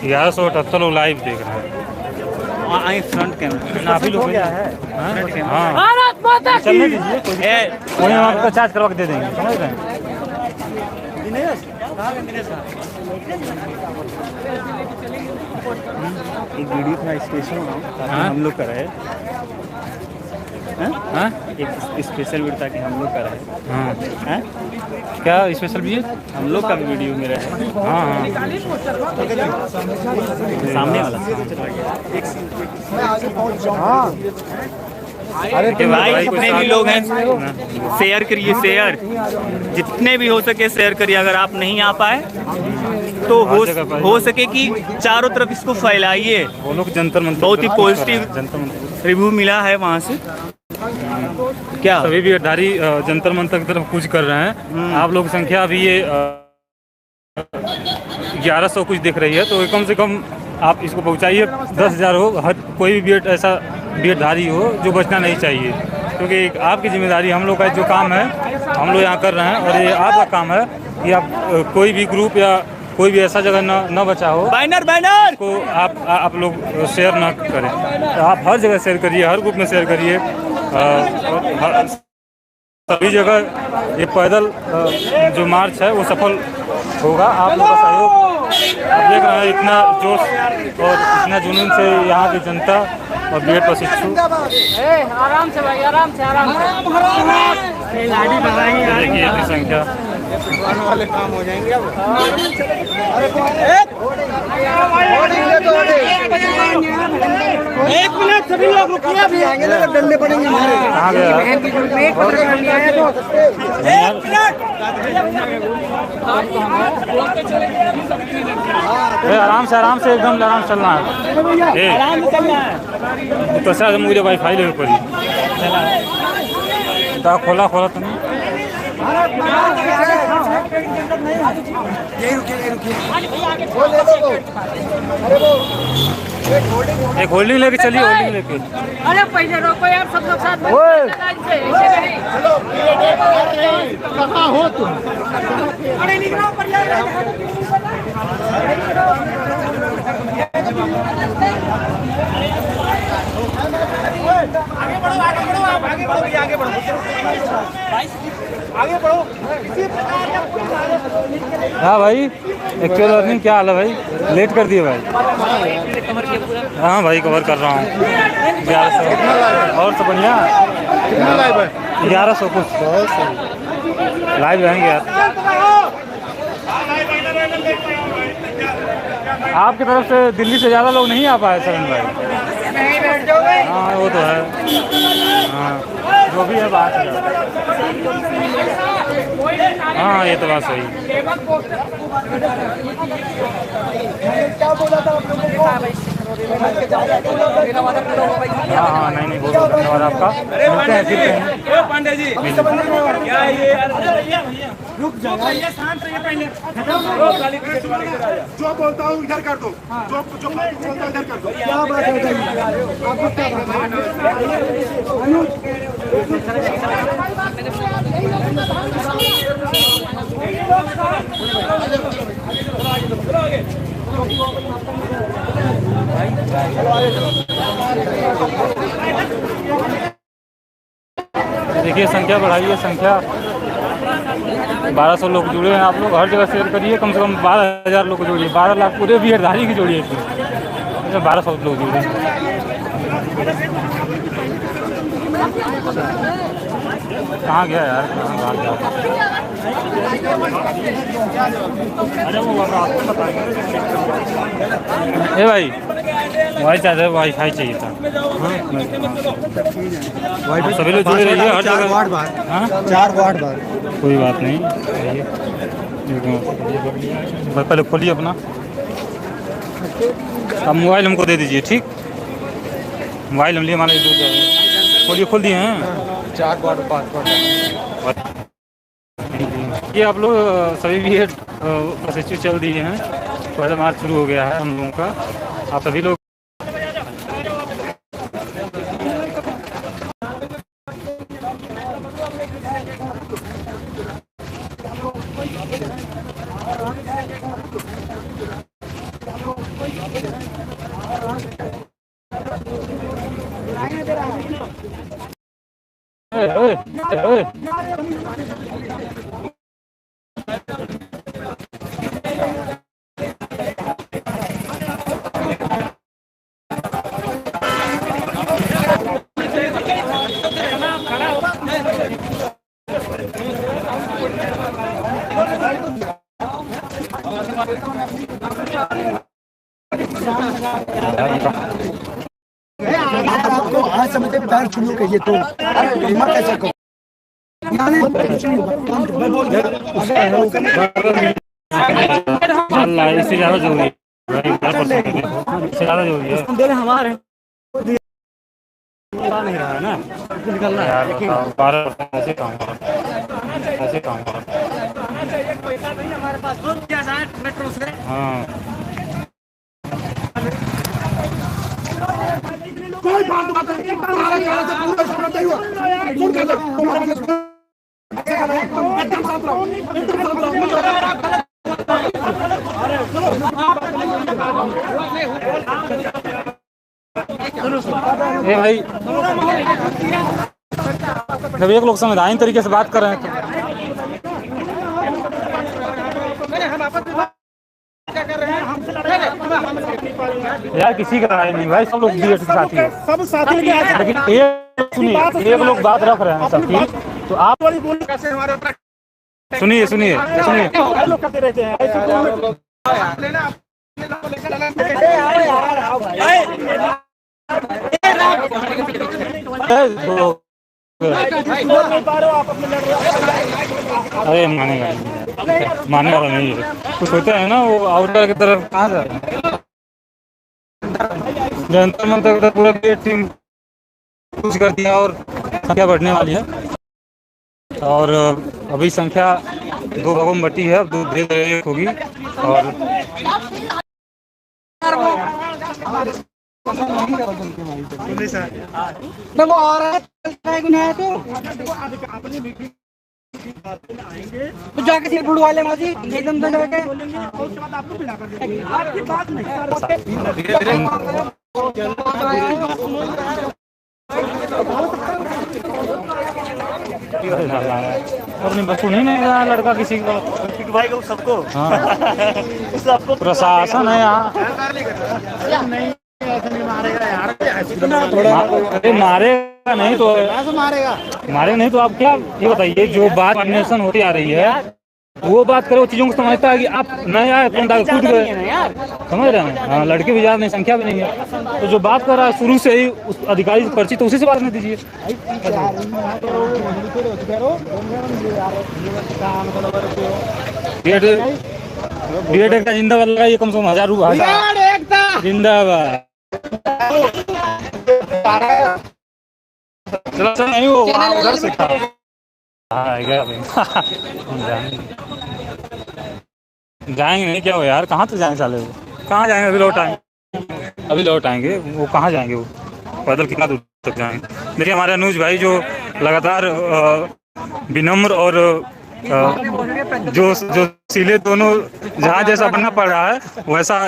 1178 लोग लाइव देख रहे हैं। आई फ्रंट कैमरा आप ही लोग है। हाँ चलने दीजिए, वहीं हम आपका चार्ज करवा के दे देंगे, समझ रहे हैं?
एक वीडियो था स्पेशल हम लोग कर रहे हैं, एक स्पेशल वीडियो था कि हम लोग कर रहे हैं।
क्या स्पेशल भी है?
हम लोग का वीडियो मेरा है।
हाँ
सामने वाला
अरे भाई जितने भी लोग हैं शेयर करिए, शेयर जितने भी हो सके शेयर करिए। अगर आप नहीं आ पाए तो हो सके कि चारों तरफ इसको फैलाइए।
वो लोग जंतर मंतर
बहुत ही पॉजिटिव रिव्यू मिला है वहाँ से। क्या
सभी भी अड्डारी जंतर मंतर की तरफ कुछ कर रहे हैं। आप लोग की संख्या अभी ये 1100 कुछ दिख रही है, तो कम से कम आप इसको पहुंचाइए। 10,000 हो, हर कोई भी बीएड ऐसा बीएडधारी हो जो बचना नहीं चाहिए, क्योंकि आपकी जिम्मेदारी, हम लोग का जो काम है हम लोग यहाँ कर रहे हैं और ये आपका काम है। कि आप कोई भी ग्रुप या कोई भी ऐसा जगह न बचा हो बैनर को आप लोग शेयर ना करें। तो आप हर जगह शेयर करिए, हर ग्रुप में शेयर करिए, और सभी जगह ये पैदल जो मार्च है वो सफल होगा। आप लोगों का सहयोग देख रहे हैं, इतना जोश और इतना जुनून से यहाँ की जनता और बीएड प्रशिक्षु।
आराम से भाई, आराम से
देखिए इतनी संख्या
वाले काम हो जाएंगे अब। एक मिनट सभी लोग रुकिए, अभी आएंगे ना डंडे पड़ेंगे हमारे।
आराम से एकदम आराम चलना है। तो सर मुझे वाईफाई ले पड़ी खोला तो नहीं। एक होल्डिंग लेके चलिए, होल्डिंग लेके।
अरे पहले रोको यार, सब लोग साथ में।
कहाँ हो तुम?
अरे निकलो ऊपर
आगे बढ़ो।
हाँ भाई, एक्चुअल अर्निंग क्या हाल है भाई? लेट कर दिए भाई। हाँ भाई, कवर कर रहा हूँ 1100 और सब बढ़िया।
कितना लाइव है?
1100 कुछ लाइव रहेंगे यार। आपकी तरफ से दिल्ली से ज़्यादा लोग नहीं आ पाए सरन भाई। हाँ वो तो है, हाँ जो भी है बात है। हाँ ये तो बात सही।
क्या बोला था आप लोगों को?
हाँ नहीं बहुत बहुत धन्यवाद आपका। मिलते हैं फिर
पांडे जी, रुक जाओ, शांत रहिए पहले।
जो बोलता हूँ इधर कर दो, जो बोलता हूँ इधर कर दो।
क्या बात है आपको?
देखिए संख्या बढ़ाइए, संख्या 1200 लोग जुड़े हैं। आप लोग हर जगह शेयर करिए, कम से कम 12,000 लोग जोड़िए। 12 लाख पूरे बीएडधारी की जोड़िए, 1200 लोग जुड़े। कहाँ गया यार, कहाँ गया? ए भाई वाईफाई चाहिए था। सभी लोग जुड़े रहिए हर जगह।
4 वाट बार।
कोई बात नहीं, पहले खोलिए अपना। अब मोबाइल हमको दे दीजिए, ठीक? मोबाइल हम लिए, हमारे खोल दिए हैं।
4 वाट 5 वाट।
ये आप लोग सभी भी प्रशिक्षु चल दिए हैं। पहला मार्च शुरू हो गया है हम लोगों का। आप सभी लोग
आपको आज समझते पैर छूने कहिए तो हिम्मत कैसे करो?
इससे ज़्यादा जरूरी है, इससे ज़्यादा जरूरी है।
हमारे
नहीं रहा है ना, निकलना यार। 12 ऐसे काम करो, ऐसे काम करो। हाँ
कोई फालतू बात नहीं, तुम्हारा कहने से पूरा समझ नहीं हुआ। सुन के तुम्हारा एकदम साफ रहो, एकदम साफ रहो।
ए भाई, जब एक लोग संवैधानिक तरीके से बात कर रहे हैं तो यार किसी का राय नहीं भाई, सब लोग बीएड के साथी है, सब साथी, लेकिन एक सुनिए, एक लोग बात रख रहे हैं साथी, तो आप कैसे हमारे सुनिए सुनिए सुनिए लोग करते रहते हैं अरे माने वाला नहीं है, कुछ होता है ना वो आउटर की तरफ कहाँ जा रहे हैं, जंतर मंतर पूरा टीम कुछ कर दिया और संख्या बढ़ने वाली है, और अभी संख्या 2 भागों में बटी है, अब 2 धीरे धीरे एक होगी। और
वो आ रहा है तो जाके सिर बुड़वा ले माजी एकदम से जाके आपकी बात
अपनी बच्चों नहीं रहा लड़का किसी को भाई को सबको, सबको प्रशासन है यहाँ, अरे मारेगा नहीं तो मारेगा नहीं तो आप क्या ये बताइए, जो बात एडमिशन होती आ रही है वो बात करो, चीजों को समझता है कि आप नए आए कूद गए, समझ रहे हैं। हाँ, लड़के भी ज्यादा नहीं, संख्या भी नहीं है, तो जो बात कर रहा है शुरू से ही उस अधिकारी से परिचित, तो उसी से बात नहीं दीजिए। बीएड का जिंदाबाद लगाइए, कम से कम 1000 रुपये जिंदाबाद। चलो नहीं वो उधर से खा जाएंगे नहीं क्या हो यार, कहाँ तो जाएंगे साले, वो कहाँ जाएंगे, अभी लौट आएंगे वो कहाँ जाएंगे, वो पैदल कितना दूर तक जाएंगे। देखिए हमारे अनुज भाई जो लगातार विनम्र और जो सीले दोनों जहाँ जैसा बनना पड़ रहा है वैसा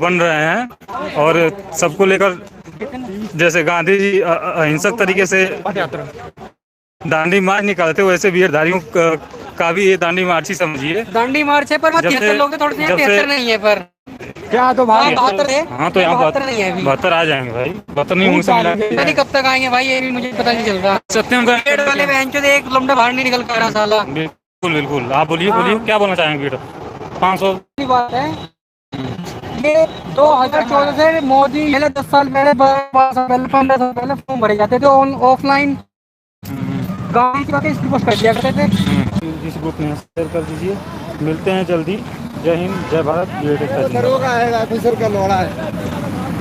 बन रहे हैं, और सबको लेकर जैसे गांधी जी अहिंसक तरीके से दांडी मार्च निकालते वैसे बीएडधारियों का भी ये दांडी मार्च ही समझिए।
दांडी मार्च है पर 73 लोग थोड़े से 73 नहीं है, पर क्या तो भाई 72 है।
हाँ तो यहाँ 72 नहीं है, 72 आ जाएंगे भाई, 72 नहीं होंगे,
कब तक आएंगे भाई ये भी मुझे पता नहीं चल रहा।
सत्यम
वाले बहन चोद एक लम्बा बाहर नहीं निकल पा रहा साला।
बिल्कुल बिल्कुल, आप बोलिए बोलिए क्या बोलना चाहेंगे बेटा। 500
की बात है, ये 2014 से मोदी पहले 10 साल पहले 15 साल पहले फॉर्म भरे जाते थे ऑफलाइन, गाँव की बातें इसकी पोस्ट कर दिया करते थे।
इस ग्रुप में शेयर कर दीजिए, मिलते हैं जल्दी। जय हिंद, जय भारत।
ऑफिसर का लोड़ा है।